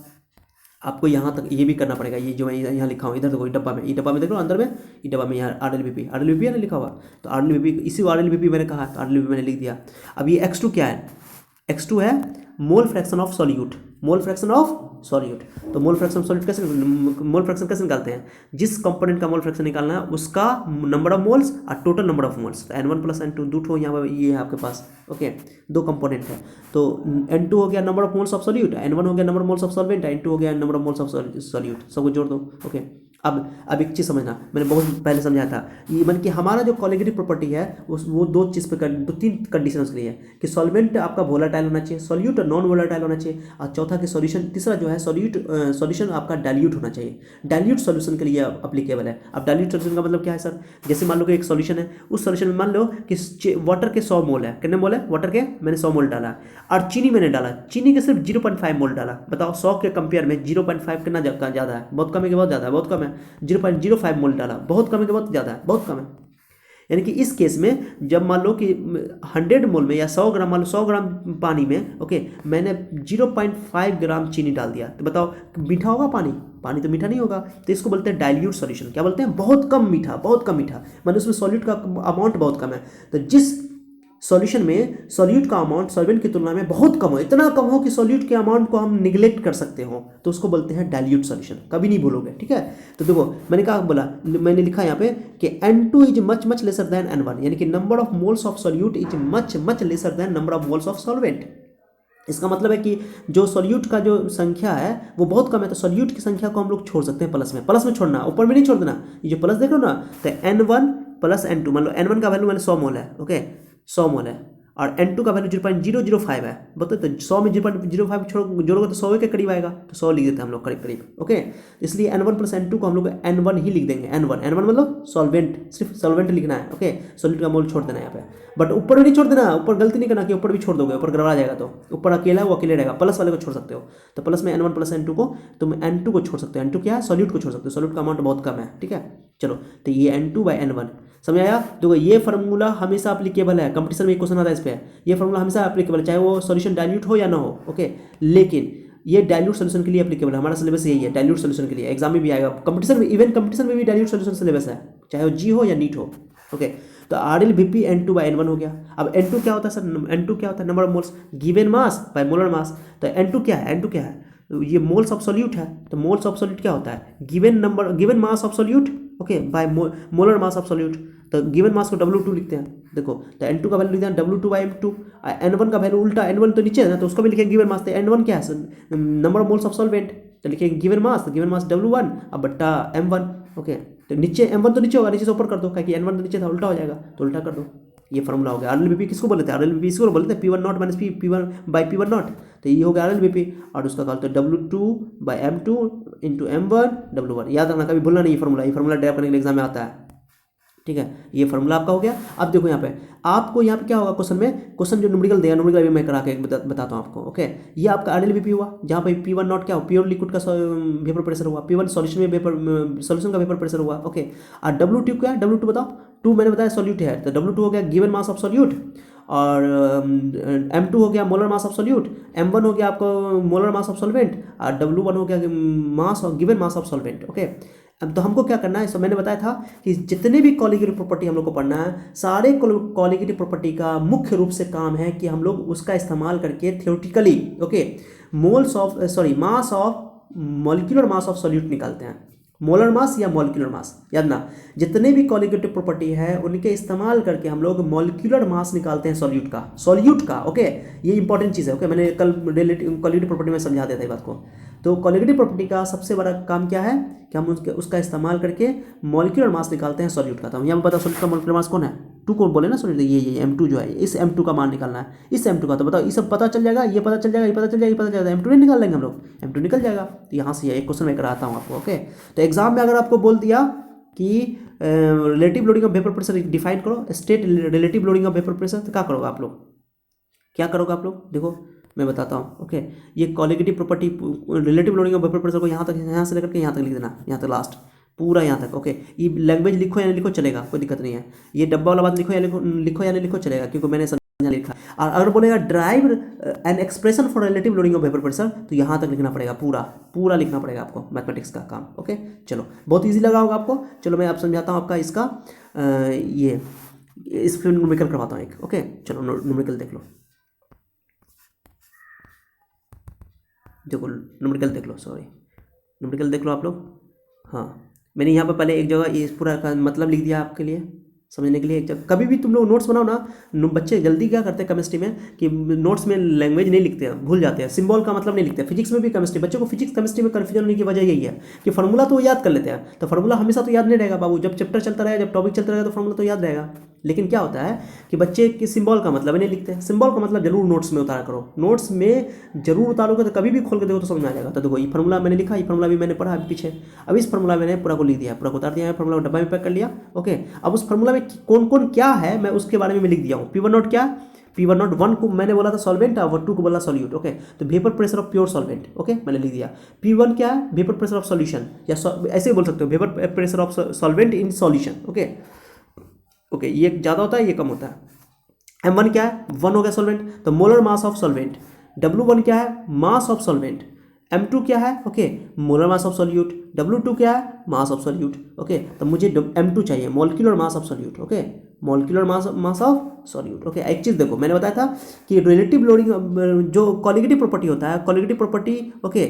आपको यहाँ तक ये भी करना पड़ेगा, ये जो मैं यहाँ लिखा हूँ, इधर देखो, डब्बा में, ये डब्बा में देखो अंदर में, ये डब्बा में यहाँ RLVP है ना लिखा हुआ, तो RLVP, इसी को RLVP मैंने कहा, तो RLVP मैंने लिख दिया। अब ये X2 क्या है, X2 है मोल fraction of solute, mole fraction of solute. तो मोल फ्रैक्शन ऑफ सॉल्यूट कैसे, मोल फ्रैक्शन कैसे निकालते हैं, जिस कंपोनेंट का मोल फ्रैक्शन निकालना है उसका नंबर ऑफ मोल्स और टोटल नंबर ऑफ मोल्स, तो N1 प्लस N2 दो ठो यहाँ पर ये है आपके पास। ओके, दो कंपोनेंट है, तो N2 हो गया number of moles of solute, N1 हो गया number of moles of solvent, N2 हो गया number of moles of solute, सबको जोड़ दो। ओके, अब एक चीज़ समझना, मैंने बहुत पहले समझाया था, ये मन कि हमारा जो कोलिगेटिव प्रॉपर्टी है वो दो चीज़ पे दो तीन कंडीशन उसके लिए है कि सॉल्वेंट आपका वोलेटाइल होना चाहिए, सॉल्यूट नॉन वोलेटाइल होना चाहिए, और चौथा कि सॉल्यूशन, तीसरा जो है सॉल्यूशन आपका डाइल्यूट होना चाहिए। डाइल्यूट सॉल्यूशन के लिए अप्लीकेबल है। अब डाइल्यूट सॉल्यूशन का मतलब क्या है सर, जैसे मान लो कि एक सॉल्यूशन है, उस सॉल्यूशन में मान लो कि वाटर के 100 मोल है, कितने मोल है वाटर के, मैंने 100 मोल डाला, और चीनी मैंने डाला, चीनी के सिर्फ 0.5 मोल डाला। बताओ 100 के कंपेयर में 0.5 कितना ज़्यादा है, बहुत कम है कि बहुत ज़्यादा है, बहुत कम है, 0.05 मोल डाला, बहुत कम है कि बहुत ज़्यादा है, बहुत कम है। यानी कि इस केस में जब मान लो कि 100 मोल में या 100 ग्राम, मान लो 100 ग्राम पानी में, ओके, मैंने 0.5 ग्राम चीनी डाल दिया, तो बताओ मीठा होगा पानी, पानी तो मीठा नहीं होगा, तो इसको बोलते हैं डाइल्यूट सॉल्यूशन। क्या बोलते हैं, बहुत कम मीठा, बहुत कम मीठा, मतलब उसमें सॉल्यूट का अमाउंट बहुत कम है। तो जिस सॉल्यूशन में सॉल्यूट का अमाउंट सॉल्वेंट की तुलना में बहुत कम हो, इतना कम हो कि सॉल्यूट के अमाउंट को हम निगलेक्ट कर सकते हो, तो उसको बोलते हैं डाइल्यूट सॉल्यूशन। कभी नहीं भूलोगे, ठीक है। तो देखो मैंने कहा बोला, मैंने लिखा यहाँ पे कि N2 is much lesser than N1, यानी कि number of moles of solute is much lesser than number of moles of solvent. इसका मतलब है कि जो सॉल्यूट का जो संख्या है वो बहुत कम है, तो सॉल्यूट की संख्या को हम लोग छोड़ सकते हैं प्लस में छोड़ना, ऊपर में नहीं छोड़ देना। ये जो प्लस देख रहे हो ना, तो N1 प्लस N2, मान लो N1 का वैल्यू मैंने 100 मोल है, ओके, 100 मोल है, और N2 का वैल्यू 0.005 है। बताओ तो 100 में 0.05 जोड़ोगे तो 100 के करीब आएगा, तो 100 लिख देते हैं हम लोग करीब। ओके, इसलिए N1 प्लस N2 को हम लोग N1 ही लिख देंगे। N1 मतलब सॉल्वेंट, सिर्फ सॉल्वेंट लिखना है। ओके, सॉल्यूट का मोल छोड़ देना है यहाँ पे, बट ऊपर भी नहीं छोड़ देना, ऊपर गलती नहीं करना कि ऊपर भी छोड़ दोगे, ऊपर गड़बड़ा जाएगा, तो ऊपर अकेला वो अकेले रहेगा, प्लस वाले को छोड़ सकते हो। तो प्लस में N1 प्लस N2 को, तुम N2 को छोड़ सकते हो, N2 क्या है, सॉल्यूट को छोड़ सकते हो, सॉल्यूट का अमाउंट बहुत कम है, ठीक है। चलो, तो ये N2/N1 समझ आया। तो ये फार्मूला हमेशा अप्लीकेबल है, कंपटीशन में एक क्वेश्चन आता है इस पर, ये फार्मूला हमेशा अप्लीकेबल है, चाहे वो सॉल्यूशन डाइल्यूट हो या ना हो। ओके, लेकिन ये डाइल्यूट सॉल्यूशन के लिए अप्लीकेबल है, हमारा सिलेबस यही है, डाइल्यूट सॉल्यूशन के लिए एग्जाम में भी आएगा, कंपटीशन में, इवन कंपटीशन में भी डाइल्यूट सॉल्यूशन सिलेबस है, चाहे वो जी हो या नीट हो। ओके, तो RLVP N2/N1 हो गया। अब N2 क्या होता है सर, N2 क्या होता है, number of moles given mass by molar mass. तो N2 क्या है, N2 क्या है, ये मोल्स ऑफ सॉल्यूट है। तो मोल्स ऑफ सॉल्यूट क्या होता है, given mass of solute, okay, by molar mass of solute. तो गिवन मास को W2 लिखते हैं, देखो, तो N2 का वैल्यू लिखते हैं W2/M2, N1 का वैल्यू उल्टा, N1 तो नीचे है ना, तो उसको भी लिखेंगे गिवन मास। तो N1 क्या है, number of moles of solvent, तो लिखेंगे गिवन मास, तो गिवन मास W1 अब बट्टा M1। ओके, तो नीचे M1 तो नीचे होगा, नीचे से ऊपर कर दो, क्योंकि N1 तो नीचे था, उल्टा हो जाएगा, तो उल्टा कर दो। ये फॉर्मूला हो गया। RLBP किसको बोलते हैं? RLBP इसको बोलते हैं P1 not minus P1 by P1 not. तो ये हो गया RLBP। और उसका कहते हैं W2 by M2 into M1 W1। याद रखना, कभी भूलना नहीं ये फॉर्मूला ड्राइव करने के लिए एग्जाम में आता है, ठीक है। ये फॉर्मूला आपका हो गया। अब देखो यहाँ पे आपको यहाँ पे क्या होगा क्वेश्चन जो न्यूमेरिकल देगा, न्यूमेरिकल अभी मैं करा के बताता हूँ आपको, ओके। ये आपका RLBP हुआ, जहाँ पे P1 नॉट क्या हो, प्योर लिक्विड का वेपर प्रेशर हुआ, P1 सॉल्यूशन में सॉल्यूशन का वेपर प्रेशर हुआ, ओके। और W2 क्या है? W2 बताओ, 2 मैंने बताया सॉल्यूट है, तो W2 हो गया गिवन मास ऑफ सॉल्यूट, और M2 हो गया molar mass of solute, M1 हो गया आपको मोलर मास ऑफ सॉल्वेंट, और W1 हो गया mass of given mass of solvent, okay. अब तो हमको क्या करना है, सो मैंने बताया था कि जितने भी कॉलिगेटिव प्रॉपर्टी हम लोग को पढ़ना है, सारे कॉलिगेटिव प्रॉपर्टी का मुख्य रूप से काम है कि हम लोग उसका इस्तेमाल करके theoretically, okay, mass of molecular mass of solute निकालते हैं। मोलर मास या मॉलिक्यूलर मास, याद ना, जितने भी कॉलिगेटिव प्रॉपर्टी है उनके इस्तेमाल करके हम लोग मॉलिक्यूलर मास निकालते हैं सॉल्यूट का, ओके। ये इंपॉर्टेंट चीज़ है, ओके। मैंने कल कॉलिगेटिव प्रॉपर्टी में समझा दिया था बात को। तो कॉलिगेटिव प्रॉपर्टी का सबसे बड़ा काम क्या है कि हम उसका इस्तेमाल करके मॉलिक्यूलर मास निकालते हैं सॉल्यूट का। तो हम यहाँ पर पता सॉल्यूट का मॉलिक्यूलर मास कौन है? 2 को बोले ना सॉल्यूट, ये M2 जो है, इस M2 का मान निकालना है, इस M2 का। तो बताओ, ये सब पता चल जाएगा, ये पता चल जाएगा, ये पता चल जाएगा, ये पता चल जाएगा, M2 नहीं निकाल लेंगे हम लोग, M2 निकल जाएगा। तो यहाँ से एक क्वेश्चन मैं कराता हूँ आपको, ओके। तो एग्जाम में अगर आपको बोल दिया कि relative loading of vapour pressure define करो, state relative loading of vapour pressure, तो क्या करोगे आप लोग? क्या करोगे आप लोग? देखो मैं बताता हूँ, ओके। ये colligative property relative loading of vapour pressure को यहाँ तक, यहाँ से लेकर के यहाँ तक लिख देना, यहाँ तक लास्ट पूरा यहाँ तक, ओके। ये लैंग्वेज लिखो या नहीं लिखो चलेगा, कोई दिक्कत नहीं है। ये डब्बा वाला बात लिखो या नहीं लिखो चलेगा, क्योंकि मैंने समझा लिखा। और अगर बोलेगा drive an expression for relative loading of vapour pressure, तो यहाँ तक लिखना पड़ेगा, पूरा लिखना पड़ेगा आपको, मैथमेटिक्स का काम, ओके। चलो, बहुत ईजी लगा होगा आपको। चलो मैं आप समझाता हूँ आपका इसका ये इस फिर न्यूमेरिकल करवाता हूँ एक, ओके। चलो न्यूमेरिकल देख लो, देखो न्यूमेरिकल देख लो, सॉरी न्यूमेरिकल देख लो आप लोग। हाँ, मैंने यहाँ पर पहले एक जगह इस पूरा का मतलब लिख दिया आपके लिए समझने के लिए। एक जगह कभी भी तुम लोग नोट्स बनाओ ना, बच्चे जल्दी क्या करते हैं केमिस्ट्री में कि नोट्स में लैंग्वेज नहीं लिखते हैं, भूल जाते हैं, सिंबल का मतलब नहीं लिखते हैं। फिजिक्स में भी केमिस्ट्री, बच्चों को फिजिक्स केमिस्ट्री में कन्फ्यूजन होने की वजह यही है कि फार्मूला तो वो याद कर लेते हैं, तो फार्मूला हमेशा तो याद नहीं रहेगा बाबू। जब चैप्टर चलता रहेगा, जब टॉपिक चलता रहेगा, तो फार्मूला तो याद रहेगा। लेकिन क्या होता है कि बच्चे की सिंबल का मतलब नहीं लिखते हैं। सिंबल का मतलब जरूर नोट्स में उतारा करो, नोट्स में जरूर उतारोगे तो कभी भी खोल के देखो तो समझ में आ जाएगा। तो देखो ये फार्मूला मैंने लिखा, ये फार्मूला भी मैंने पढ़ा अभी पीछे। अब इस फार्मूला मैंने पूरा को लिख दिया, पूरा को उतार दिया है, फार्मूला डब्बा में पैक कर लिया, ओके। अब उस फार्मूला में कौन कौन क्या है मैं उसके बारे में मैं लिख दिया हूँ। P1 नॉट क्या, P1 नॉट 1 को मैंने बोला था सॉल्वेंट, और 2 को बोला सॉल्यूट, ओके। तो vapour pressure of pure solvent, okay, मैंने लिख दिया। P1 क्या है, वेपर प्रेशर ऑफ सॉल्यूशन, या ऐसे बोल सकते हो vapour pressure of solvent in solution, okay. Okay, ये ज़्यादा होता है, ये कम होता है। M1 क्या है, 1 हो गया सॉल्वेंट, तो molar mass of solvent. W1 क्या है, मास ऑफ सॉल्वेंट। M2 क्या है, okay, molar mass of solute. W2 क्या है, मास ऑफ सॉल्यूट, ओके। तो मुझे M2 चाहिए, molecular mass of solute, okay, molecular mass of solute, okay. एक चीज़ देखो, मैंने बताया था कि रिलेटिव लोडिंग जो कॉलिगेटिव प्रॉपर्टी होता है, colligative property, okay,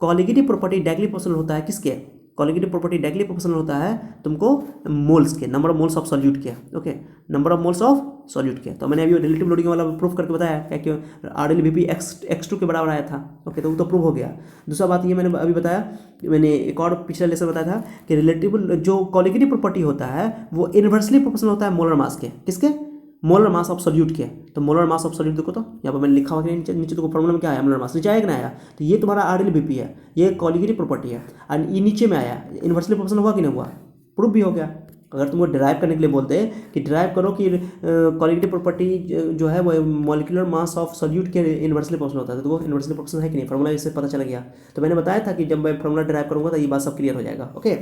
colligative property directly proportional होता है किसके? कॉलिगेटिव प्रॉपर्टी डायरेक्टली प्रोपोर्शनल होता है तुमको मोल्स के, number of moles of solute के, okay, number of moles of solute के। तो मैंने अभी रिलेटिव लोडिंग वाला प्रूफ करके बताया क्या कि RLBP x2 के बराबर आया था, ओके। तो वो तो प्रूव हो गया। दूसरा बात ये मैंने अभी बताया, मैंने एक और पिछले लेसन बताया था कि रिलेटिव जो कॉलिगेटिव प्रॉपर्टी होता है वो इनवर्सली प्रोपोर्शनल होता है मोलर मास के, किसके? मोलर मास ऑफ सॉल्यूट के। तो मोलर मास ऑफ सॉल्यूट देखो, तो यहाँ पर मैंने लिखा हुआ नीचे तो फॉर्मूला में क्या आया, मोलर मास नीचे आएगा ना आया। तो ये तुम्हारा RLBP है, ये कॉलिगेटिव प्रॉपर्टी है, और ये नीचे में आया, इनवर्सली प्रोपोर्शनल हुआ कि नहीं हुआ, प्रूफ भी हो गया। अगर तुमको ड्राइव करने के लिए बोलते हैं कि ड्राइव करो कि कॉलिगेटिव प्रॉपर्टी जो है वो मॉलिक्यूलर मास ऑफ सॉल्यूट के इनवर्सली प्रोपोर्शनल होता है, तो वो इनवर्सली प्रोपोर्शनल है कि नहीं, फॉर्मूला इससे पता चल गया। तो मैंने बताया था कि जब मैं फॉर्मूला ड्राइव करूँगा तो ये बात सब क्लियर हो जाएगा, ओके।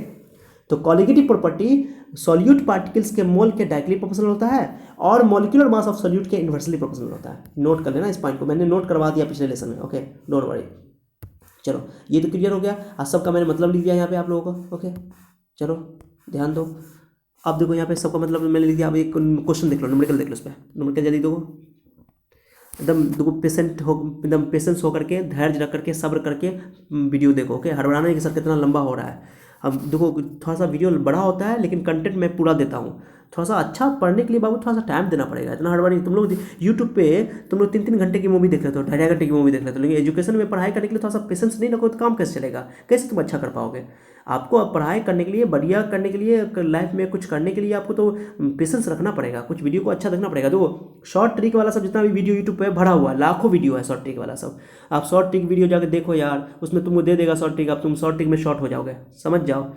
तो कॉलिगेटिव प्रॉपर्टी सॉल्यूट पार्टिकल्स के मोल के डायरेक्टली प्रोपोर्शनल होता है और मॉलिक्यूलर मास ऑफ सॉल्यूट के इनवर्सली प्रोपोर्शनल होता है। नोट कर लेना इस पॉइंट को, मैंने नोट करवा दिया पिछले लेसन में, ओके, डोंट वरी। चलो ये तो क्लियर हो गया, आज सबका मैंने मतलब लिख दिया यहाँ पे आप लोगों को, ओके। चलो ध्यान दो, अब देखो यहाँ पे सबका मतलब मैंने लिख दिया। अब एक क्वेश्चन देख लो, न्यूमेरिकल देख लो, इस पर न्यूमेरिकल जल्दी देखो, एकदम देखो एकदम पेशेंस होकर के, धैर्य रख करके, सब्र करके वीडियो देखो, ओके। हड़बड़ाना नहीं कि सर कितना लंबा हो रहा है। अब देखो थोड़ा सा वीडियो बड़ा होता है लेकिन कंटेंट मैं पूरा देता हूँ। थोड़ा सा अच्छा पढ़ने के लिए बाबू थोड़ा सा टाइम देना पड़ेगा, इतना हड़बड़ी। तुम लोग यूट्यूब पे तुम लोग 3-3 घंटे की मूवी देख लेते हो, 2.5 घंटे की मूवी देख लेते हो, लेकिन एजुकेशन में पढ़ाई करने के लिए थोड़ा सा पेशेंस नहीं रखो तो काम कैसे चलेगा, कैसे तुम अच्छा कर पाओगे। आपको अब पढ़ाई करने के लिए, बढ़िया करने के लिए, लाइफ में कुछ करने के लिए आपको तो पेशेंस रखना पड़ेगा, कुछ वीडियो को अच्छा देखना पड़ेगा। देखो शॉर्ट ट्रिक वाला सब जितना भी वीडियो यूट्यूब पे भरा हुआ है, लाखों वीडियो है शॉर्ट ट्रिक वाला सब। आप शॉर्ट ट्रिक वीडियो जाकर देखो यार, उसमें तुमको दे देगा शॉर्ट ट्रिक, आप तुम शॉर्ट ट्रिक में शॉर्ट हो जाओगे, समझ जाओ।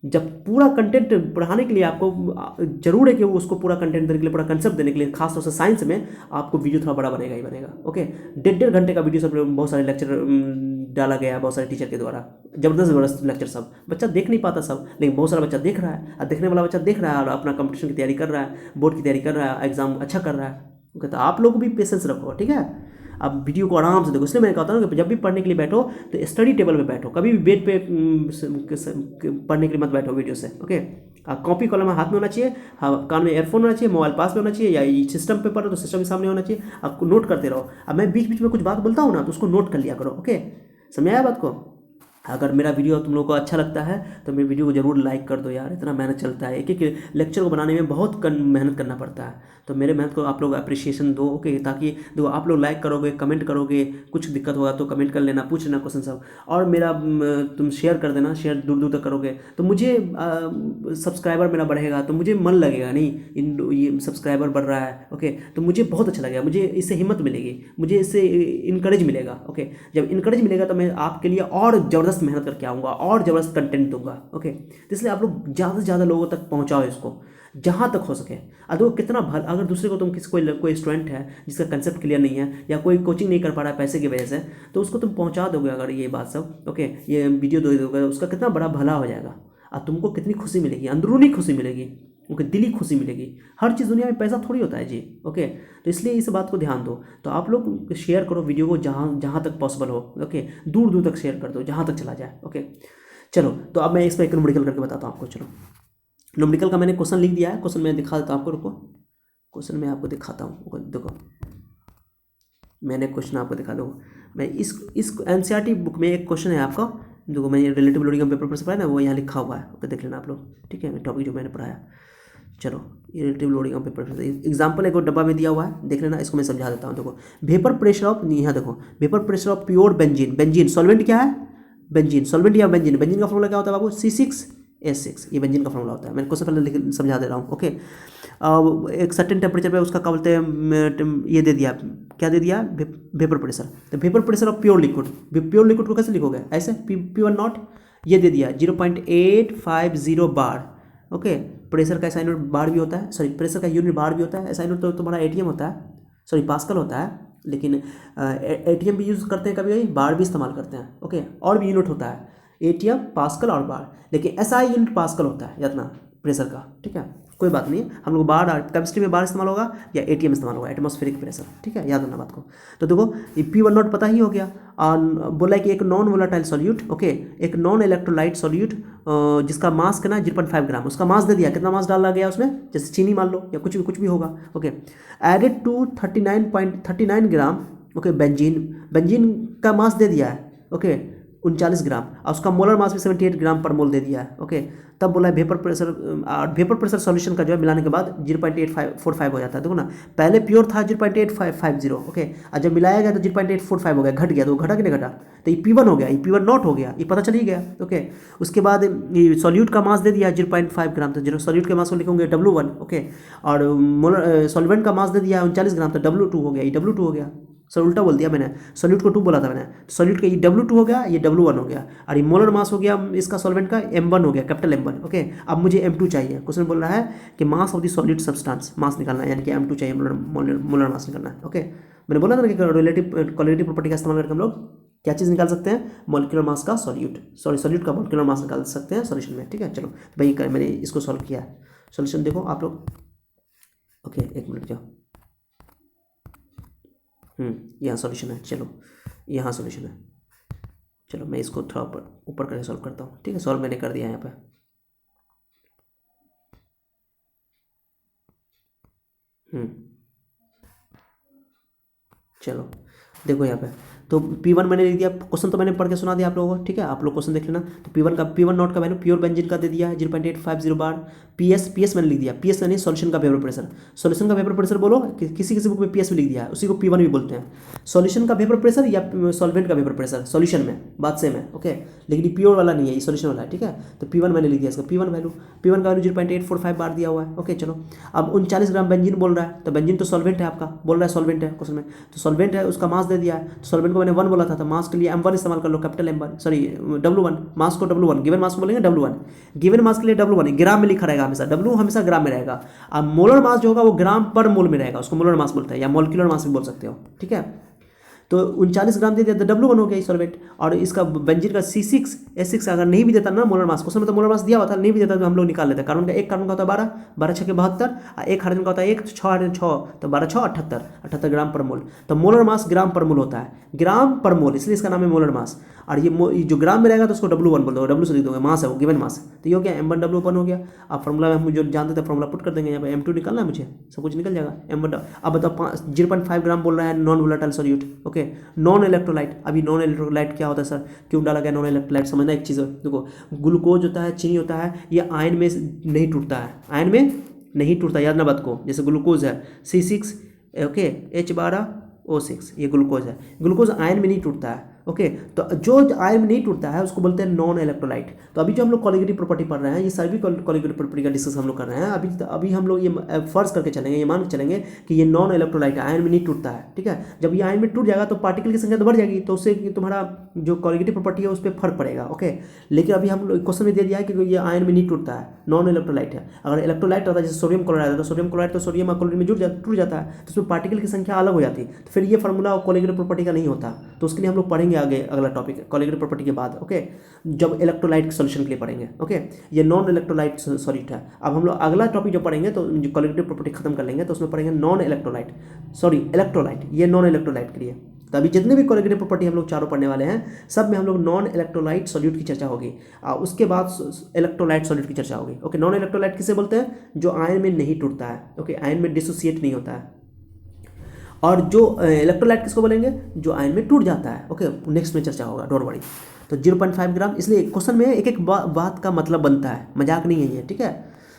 जब पूरा कंटेंट पढ़ाने के लिए आपको जरूर है कि वो उसको पूरा कंटेंट देने के लिए, पूरा कंसेप्ट देने के लिए, खासतौर से साइंस में आपको वीडियो थोड़ा बड़ा बनेगा ही बनेगा। ओके, 1.5 घंटे का वीडियो सब बहुत सारे लेक्चर डाला गया है बहुत सारे टीचर के द्वारा, जबरदस्त जबरदस्त लेक्चर सब। बच्चा देख नहीं पाता सब, लेकिन बहुत सारा बच्चा देख रहा है, और देखने वाला बच्चा देख रहा है और अपना कंपटीशन की तैयारी कर रहा है, बोर्ड की तैयारी कर रहा है, एग्जाम अच्छा कर रहा है। ओके, तो आप लोग भी पेशेंस रखो, ठीक है। अब वीडियो को आराम से देखो, इसलिए मैंने कहा था ना कि जब भी पढ़ने के लिए बैठो तो स्टडी टेबल पे बैठो, कभी भी बेड पे पढ़ने के लिए मत बैठो वीडियो से। ओके, कॉपी कलम हाथ में होना चाहिए, हाँ, कान में एयरफोन होना चाहिए, मोबाइल पास में होना चाहिए, या सिस्टम पे पढ़ो तो सिस्टम के सामने होना चाहिए, आपको नोट करते रहो। अब मैं बीच बीच में कुछ बात बोलता हूँ ना, तो उसको नोट कर लिया करो। ओके, समझ आया बात को। अगर मेरा वीडियो तुम लोगों को अच्छा लगता है तो मेरे वीडियो को जरूर लाइक कर दो यार, इतना मेहनत चलता है, एक एक लेक्चर को बनाने में बहुत मेहनत करना पड़ता है, तो मेरे मेहनत को आप लोग अप्रिशिएशन दो। ओके, ताकि देखो आप लोग लाइक करोगे, कमेंट करोगे, कुछ दिक्कत होगा तो कमेंट कर लेना, पूछ लेना क्वेश्चन सब, और मेरा तुम शेयर कर देना, शेयर दूर दूर तक करोगे तो मुझे सब्सक्राइबर मेरा बढ़ेगा, तो मुझे मन लगेगा, नहीं इन ये सब्सक्राइबर बढ़ रहा है। ओके, तो मुझे बहुत अच्छा लगेगा, मुझे इससे हिम्मत मिलेगी, मुझे इससे इनकरेज मिलेगा। ओके, जब इनकरेज मिलेगा तो मैं आपके लिए और ज़बरदस्त मेहनत करके आऊँगा और ज़बरदस्त कंटेंट दूंगा। ओके, तो इसलिए आप लोग ज़्यादा से ज़्यादा लोगों तक पहुँचाओ इसको, जहाँ तक हो सके। अगर कितना भल, अगर दूसरे को तुम किसी कोई स्टूडेंट है जिसका कंसेप्ट क्लियर नहीं है, या कोई कोचिंग नहीं कर पा रहा है पैसे की वजह से, तो उसको तुम पहुँचा दोगे अगर ये बात सब। ओके, ये वीडियो दे दोगे, उसका कितना बड़ा भला हो जाएगा, और तुमको कितनी खुशी मिलेगी, अंदरूनी खुशी मिलेगी, ओके, दिली खुशी मिलेगी। हर चीज़ दुनिया में पैसा थोड़ी होता है जी। ओके, तो इसलिए इस बात को ध्यान दो। तो आप लोग शेयर करो वीडियो को, जहाँ जहाँ तक पॉसिबल हो। ओके, दूर दूर तक शेयर कर दो, जहाँ तक चला जाए। ओके, चलो, तो अब मैं इस पर एक न्यूमेरिकल करके बताता हूँ आपको। चलो, न्यूमेरिकल का मैंने क्वेश्चन लिख दिया है, क्वेश्चन मैं दिखा देता हूँ आपको, रुको, क्वेश्चन मैं आपको दिखाता हूँ। देखो, मैंने क्वेश्चन आपको दिखा दो, मैं इस एनसीईआरटी बुक में एक क्वेश्चन है आपका, देखो मैंने रिलेटिव लोडिंग का पेपर पर से पढ़ा ना, वो यहाँ लिखा हुआ है। ओके, देख लेना आप लोग, ठीक है, टॉपिक जो मैंने पढ़ाया। चलो, ये relative loading of paper example एक और डब्बा में दिया हुआ है, देख लेना, इसको मैं समझा देता हूँ। देखो, वेपर प्रेशर ऑफ, यहाँ देखो, vapour pressure of pure benzene, benzene solvent क्या है, बेंजीन सॉल्वेंट या बेंजीन, बेंजीन का फॉर्मूला क्या होता है बाबू, C6H6, ये बेंजीन का फॉर्मूला होता है। मैंने क्वेश्चन पहले समझा दे रहा हूँ। ओके, एक सर्टेन टेम्परेचर पे उसका क्या बोलते हैं, ये दे दिया, क्या दे दिया, वेपर प्रेशर। तो vapour pressure of pure liquid, pure liquid को कैसे लिखोगे, ऐसे P1 नॉट, ये दे दिया 0.850 बार। ओके, प्रेशर का ऐसा यूनिट बार भी होता है, सॉरी, प्रेशर का यूनिट बार भी होता है, ऐसा यूनिट तो तुम्हारा ATM होता है, सॉरी पास्कल होता है, लेकिन ATM भी यूज़ करते हैं, कभी कभी बार भी इस्तेमाल करते हैं। ओके, और भी यूनिट होता है, ATM, पास्कल और बार, लेकिन SI यूनिट पास्कल होता है इतना प्रेशर का। ठीक है, कोई बात नहीं, हम लोग बार, केमिस्ट्री में बार इस्तेमाल होगा या ATM इस्तेमाल होगा, एटमॉस्फेरिक प्रेशर। ठीक है, याद रखना बात को। तो देखो, ये P1 नॉट पता ही हो गया, और बोला है कि एक नॉन वोलाटाइल सॉल्यूट, ओके, एक नॉन इलेक्ट्रोलाइट सॉल्यूट जिसका मास कितना 0.5 ग्राम, उसका मास दे दिया, कितना मास डाला गया उसमें, जैसे चीनी मान लो या कुछ भी होगा। Okay, added to 39.39 gram, okay, benzene, benzene का मास दे दिया है, ओके, 39 ग्राम, और उसका मोलर मास भी 78 ग्राम पर मोल दे दिया है। ओके, तब बोला है वेपर प्रेशर सॉल्यूशन का जो है मिलाने के बाद 0.845 हो जाता है। देखो ना, पहले प्योर था 0.850, ओके, और जब मिलाया गया तो 0.845 हो गया, घट गया, तो घटा कि नहीं घटा, तो ये P1 हो गया, ये P1 नॉट हो गया, ये पता चल ही गया। ओके, उसके बाद ये सॉल्यूट का मास दे दिया 0.5 ग्राम, तो सॉल्यूट के मास को लिखोगे W1, ओके, और मोलर सॉल्वेंट का मास दे दिया 39 ग्राम, तो W2 हो गया, ये W2 हो गया, सर उल्टा बोल दिया मैंने, सॉल्यूट को 2 बोला था मैंने, सॉल्यूट का ये W2 हो गया, ये W1 हो गया, और ये मोलर मास हो गया इसका सॉल्वेंट का M1 हो गया, कैपिटल M1। ओके, अब मुझे M2 चाहिए। क्वेश्चन बोल रहा है कि mass of the solid substance, mass निकालना है, यानी कि M2 चाहिए, मोलर मास निकालना है। ओके, मैंने बोला था ना कि रिलेटिव क्वालिटी प्रॉपर्टी का इस्तेमाल करके हम लोग क्या चीज़ निकाल सकते हैं, मॉलिक्यूलर मास का सॉल्यूट, सॉरी सॉल्यूट का मॉलिक्यूलर मास निकाल सकते हैं सॉल्यूशन में। ठीक है, चलो भाई, मैंने इसको सॉल्व किया है, सॉल्यूशन देखो आप लोग। ओके, एक मिनट जाओ, यहाँ सॉल्यूशन है, चलो यहाँ सॉल्यूशन है, चलो मैं इसको थोड़ा ऊपर करके सॉल्व करता हूँ। ठीक है, सॉल्व मैंने कर दिया यहाँ पे। चलो देखो यहाँ पे, तो P1 मैंने लिख दिया, क्वेश्चन तो मैंने पढ़ के सुना दिया आप लोगों को, ठीक है, आप लोग क्वेश्चन देख लेना। तो P1 नॉट का वैल्यू प्योर बेंजीन का दे दिया है 0.850 बार। पीएस मैंने लिख दिया, पीएस यानी सॉल्यूशन का वेपर प्रेशर। सॉल्यूशन का वेपर प्रेशर बोलो, किसी किसी बुक में पीएस भी लिख दिया है, उसी को P1 भी बोलते हैं। सॉल्यूशन का वेपर प्रेशर या सॉल्वेंट का वेपर प्रेशर, सॉल्यूशन में बात सेम है, ओके, लेकिन ये प्योर वाला नहीं है, ये सॉल्यूशन वाला है, ठीक है। तो P1 मैंने लिख दिया इसका, P1 का वैल्यू 0.845 बार दिया हुआ है, ओके। चलो अब 39 ग्राम बेंजीन बोल रहा है, तो बेंजीन तो सॉल्वेंट है आपका, बोल रहा है सॉल्वेंट है क्वेश्चन में, तो सॉल्वेंट है, उसका मास दे दिया है। तो सॉल्वेंट को मैंने 1 बोला था, तो मास के लिए M1 इस्तेमाल कर लो, कैपिटल M1, सॉरी W1, मास को W1, गिवन मास को बोलेंगे W1, गिवन मास के लिए W1 ग्राम में लिखा रहेगा हमेशा, W हमेशा ग्राम में रहेगा। अब मोलर मास जो होगा वो ग्राम पर मोल में रहेगा, उसको मोलर मास बोलते हैं, या मोलिकुलर मास भी बोल सकते हो, ठीक है। तो 39 ग्राम दे दिया, तो W1 हो गया सॉल्वेंट। और इसका बेंजीन का C6H6 अगर नहीं भी देता ना मोलर मास, क्वेश्चन में तो मोलर मास दिया हुआ था, नहीं भी देता तो हम लोग निकाल लेते हैं। कार्बन का एक कार्बन का होता है 12, 12 छः के 72, और एक हाइड्रोजन का होता है 1, 6 हाइड्रोजन 6, तो 12 6 78 ग्राम पर मोल। तो मोलर मास ग्राम पर मोल होता है, ग्राम पर मोल, इसलिए इसका नाम है मोलर मास। और ये जो ग्राम में रहेगा तो उसको W1 बोल दो, W से लिख दोगे, मास है वो, गिवन मास। तो ये हो गया M1 W1 हो गया। अब फॉर्मूला में हम जो जानते थे फॉर्मूला पुट कर देंगे, यहाँ पे M2 निकालना है मुझे, सब कुछ निकल जाएगा। M1 अब बताओ 0.5 ग्राम बोल रहा है non volatile solute, okay, non electrolyte. अभी नॉन इलेक्ट्रोलाइट क्या होता है सर, क्यों डाला गया नॉन इलेक्ट्रोलाइट, समझना एक चीज़ है, देखो ग्लूकोज होता है, चीनी होता है, ये आयन में नहीं टूटता है, आयन में नहीं टूटता, याद ना बात को। जैसे ग्लूकोज है C6, ओके, H12O6, ये ग्लूकोज है, ग्लूकोज आयन में नहीं टूटता है, ओके। तो जो आयन में नहीं टूटता है उसको बोलते हैं नॉन इलेक्ट्रोलाइट। तो अभी जो हम लोग कॉलिगेटिव प्रॉपर्टी पढ़ रहे हैं, ये सभी कॉलिगेटिव प्रॉपर्टी का डिस्कस हम लोग कर रहे हैं। अभी हम लोग ये फर्ज करके चलेंगे, ये मान के चलेंगे कि ये नॉन इलेक्ट्रोलाइट है, आयन में नहीं टूटता है, ठीक है। जब ये आयन में टूट जाएगा तो पार्टिकल की संख्या तो बढ़ जाएगी, तो उससे तुम्हारा जो कॉलिगेटिव प्रॉपर्टी है उस पर फर्क पड़ेगा, ओके। लेकिन अभी हम लोग क्वेश्चन में दे दिया है कि ये आयन में नहीं टूटता है, नॉन इलेक्ट्रोलाइट है। अगर इलेक्ट्रोलाइट होता है जैसे सोडियम क्लोराइड है, तो सोडियम क्लोराइड तो सोडियम और क्लोरीन में टूट जाता है, तो उसमें पार्टिकल की संख्या अलग हो जाती है, तो फिर ये फॉर्मूला कॉलिगेटिव प्रॉपर्टी का नहीं होता। तो उसके लिए हम लोग पढ़ेंगे आगे अगला टॉपिक कॉलिगेटिव प्रॉपर्टी के बाद, ओके, जब इलेक्ट्रोलाइट के सॉल्यूशन के लिए पढ़ेंगे, ओके। ये नॉन इलेक्ट्रोलाइट सॉलिड है। अब हम लोग अगला टॉपिक जो पढ़ेंगे तो कॉलिगेटिव प्रॉपर्टी खत्म कर लेंगे, तो उसमें पढ़ेंगे नॉन इलेक्ट्रोलाइट, सॉरी इलेक्ट्रोलाइट, ये नॉन इलेक्ट्रोलाइट के लिए। तो अभी जितने भी कॉलिगेटिव प्रॉपर्टी हम लोग चारों पढ़ने वाले हैं, सब में हम लोग नॉन इलेक्ट्रोलाइट सॉल्यूट की चर्चा होगी, और उसके बाद इलेक्ट्रोलाइट सॉल्यूट की चर्चा होगी, ओके। नॉन इलेक्ट्रोलाइट किसे बोलते हैं, जो आयन में नहीं टूटता है, ओके, आयन में डिसोसिएट नहीं होता है। और जो इलेक्ट्रोलाइट किसको बोलेंगे, जो आयन में टूट जाता है, ओके, नेक्स्ट में चर्चा होगा, डोंट वरी। तो 0.5 ग्राम, इसलिए क्वेश्चन में एक एक बात का मतलब बनता है, मजाक नहीं है ये, ठीक है।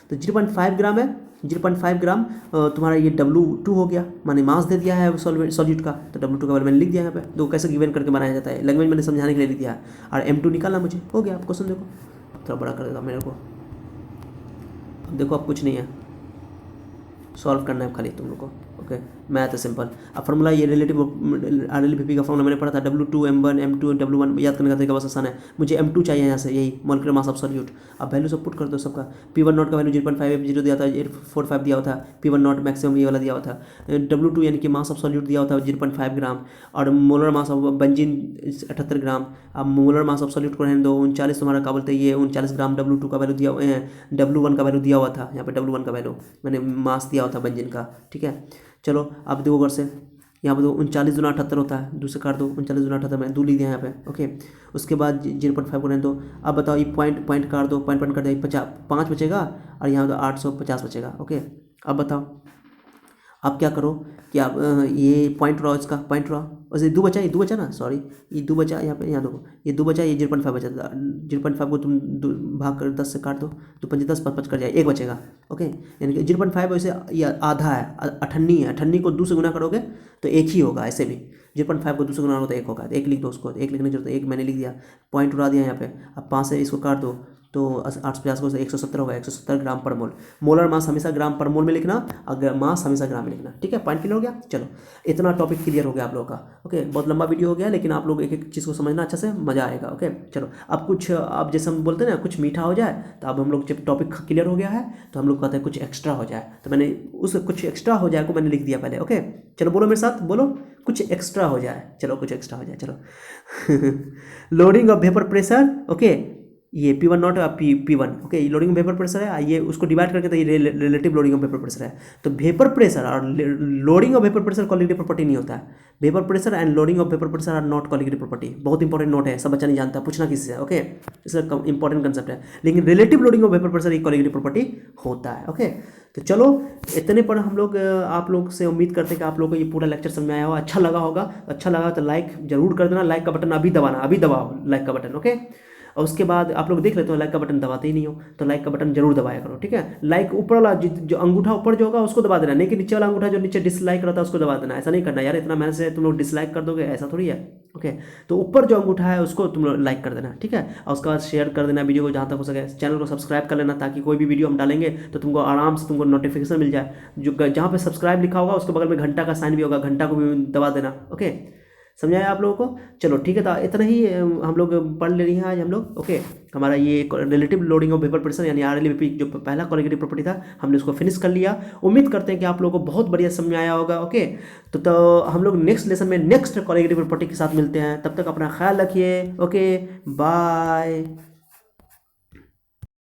तो 0.5 ग्राम है, 0.5 ग्राम तुम्हारा ये W2 हो गया, माने मास दे दिया है सॉल्यूट का, तो W2 का वैल्यू मैंने लिख दिया यहाँ पे, तो कैसे गिवन करके बनाया जाता है, लैंग्वेज मैंने समझाने के लिए लिख दिया है। और M2 निकालना मुझे, हो गया। आप क्वेश्चन देखो, थोड़ा बड़ा कर देगा मेरे को, अब देखो अब कुछ नहीं है, सॉल्व करना है खाली तुम लोग को, ओके। मैथ है सिंपल। अब फॉर्मूला ये रिलेटिव RLVP का फॉर्मूला मैंने पढ़ा था, W2 M1 M2 W1, याद करने का तरीका बस आसान है। मुझे M2 चाहिए यहाँ से, यही मॉलिक्यूलर मास ऑफ सॉल्यूट। अब वैल्यू सब पुट कर दो सबका। P1 नॉट का वैल्यू 0.5 दिया था, 845 दिया हुआ था, P1 नॉट मैक्सिमम ये वाला दिया हुआ था, W2 यानी कि मास ऑफ सॉल्यूट दिया हुआ था 0.5 ग्राम, और मोलर मास ऑफ बेंजीन 78 ग्राम। अब मोलर मास ऑफ सॉल्यूट को रहने दो, 39 तुम्हारा क्या बोलते हैं, ये 39 ग्राम W2 का वैल्यू दिया, W1 का वैल्यू दिया हुआ था, यहाँ पे W1 का वैल्यू मैंने मास दिया हुआ था बेंजीन का, ठीक है। चलो अब दो वर्ष से यहाँ पर 39 दूना 78 होता है, दूसरे काट दो, 39 दूना 78 मैं 2 लिख दिया यहाँ पे, ओके। उसके बाद 0.5 को रहने दो। अब बताओ ये पॉइंट काट दो, पॉइंट काट दिया, 5 बचेगा, और यहाँ तो 850 बचेगा, ओके। अब बताओ आप क्या करो कि आप ये पॉइंट उड़ाओ, इसका पॉइंट उड़ाओ, वैसे 2 बचा ना, सॉरी ये 2 बचा, यहाँ पे यहाँ देखो ये 2 बचा, ये 0.5 बचा, 0.5 को तुम भाग कर 10 से काट दो, तो 5 10 5 5 कर जाए, 1 बचेगा, ओके। यानी कि 0.5 वैसे ये आधा है, 98 है, 98 को 2 से गुना करोगे तो 1 ही होगा, ऐसे भी 0.5 को 2 से गुना होगा तो 1 होगा, तो 1 लिख दो उसको, 1 लिखने की जरूरत है, 1 मैंने लिख दिया, पॉइंट उड़ा दिया यहाँ पे। अब 5 से इसको काट दो तो 850 को 170 होगा, 170 ग्राम पर मोल। मोलर मास हमेशा ग्राम पर मोल में लिखना, अगर मास हमेशा ग्राम में लिखना, ठीक है। पॉइंट क्लियर हो गया। चलो इतना टॉपिक क्लियर हो गया आप लोगों का, ओके। बहुत लंबा वीडियो हो गया, लेकिन आप लोग एक एक चीज़ को समझना अच्छा से, मज़ा आएगा, ओके। चलो अब कुछ, अब जैसे हम बोलते हैं ना कुछ मीठा हो जाए, तो अब हम लोग जब टॉपिक क्लियर हो गया है तो हम लोग कहते हैं कुछ एक्स्ट्रा हो जाए, तो मैंने उस कुछ एक्स्ट्रा हो जाए को मैंने लिख दिया पहले, ओके। चलो बोलो मेरे साथ, बोलो कुछ एक्स्ट्रा हो जाए, चलो कुछ एक्स्ट्रा हो जाए, चलो loading of vapour pressure, okay, ये P1 नॉट P1, ओके, ये लोडिंग ऑफ वेपर प्रेशर है। आइए उसको डिवाइड करके तो ये relative loading of vapour pressure है। तो वेपर प्रेशर और loading of vapour pressure colligative property नहीं होता है। Vapour pressure and loading of vapour pressure are not colligative property. बहुत इंपॉर्टेंट नोट है, सब बच्चा नहीं जानता, पूछना किसी से, ओके, इसका इंपॉर्टेंट कंसेप्ट है। लेकिन relative loading of vapour pressure एक कॉलिगेटिव प्रॉपर्टी होता है, ओके। तो चलो इतने पर हम लोग आप लोग से उम्मीद करते हैं कि आप लोगों को ये पूरा लेक्चर समझ में आया होगा, अच्छा लगा होगा। अच्छा लगा तो लाइक जरूर कर देना, लाइक का बटन अभी दबाना, अभी दबाओ लाइक का बटन, ओके। और उसके बाद आप लोग देख लेते हो लाइक का बटन दबाते ही नहीं हो, तो लाइक का बटन जरूर दबाया करो, ठीक है। लाइक ऊपर वाला जो अंगूठा ऊपर जो होगा उसको दबा देना, नहीं कि नीचे वाला अंगूठा जो नीचे डिसलाइक रहता है उसको दबा देना। ऐसा नहीं करना यार, इतना मेहनत से तुम लोग डिसलाइक कर दोगे, ऐसा थोड़ी है, ओके। तो ऊपर जो अंगूठा है उसको तुम लोग लाइक कर देना, ठीक है। और उसके बाद शेयर कर देना वीडियो को जहाँ तक हो सके। चैनल को सब्सक्राइब कर लेना ताकि कोई भी वीडियो हम डालेंगे तो तुमको आराम से तुमको नोटिफिकेशन मिल जाए। जो जहाँ पे सब्सक्राइब लिखा होगा उसके बगल में घंटा का साइन भी होगा, घंटा को भी दबा देना, ओके। समझाया आप लोगों को? चलो ठीक है, तो इतना ही हम लोग पढ़ ले रही हैं आज हम लोग, ओके। हमारा ये relative loading of vapour pressure यानी RLVP जो पहला कॉलिगेटिव प्रॉपर्टी था हमने उसको फिनिश कर लिया। उम्मीद करते हैं कि आप लोगों को बहुत बढ़िया समझ में आया होगा, ओके। तो हम लोग नेक्स्ट लेसन में नेक्स्ट कॉलिगेटिव प्रॉपर्टी के साथ मिलते हैं। तब तक अपना ख्याल रखिए, ओके, बाय।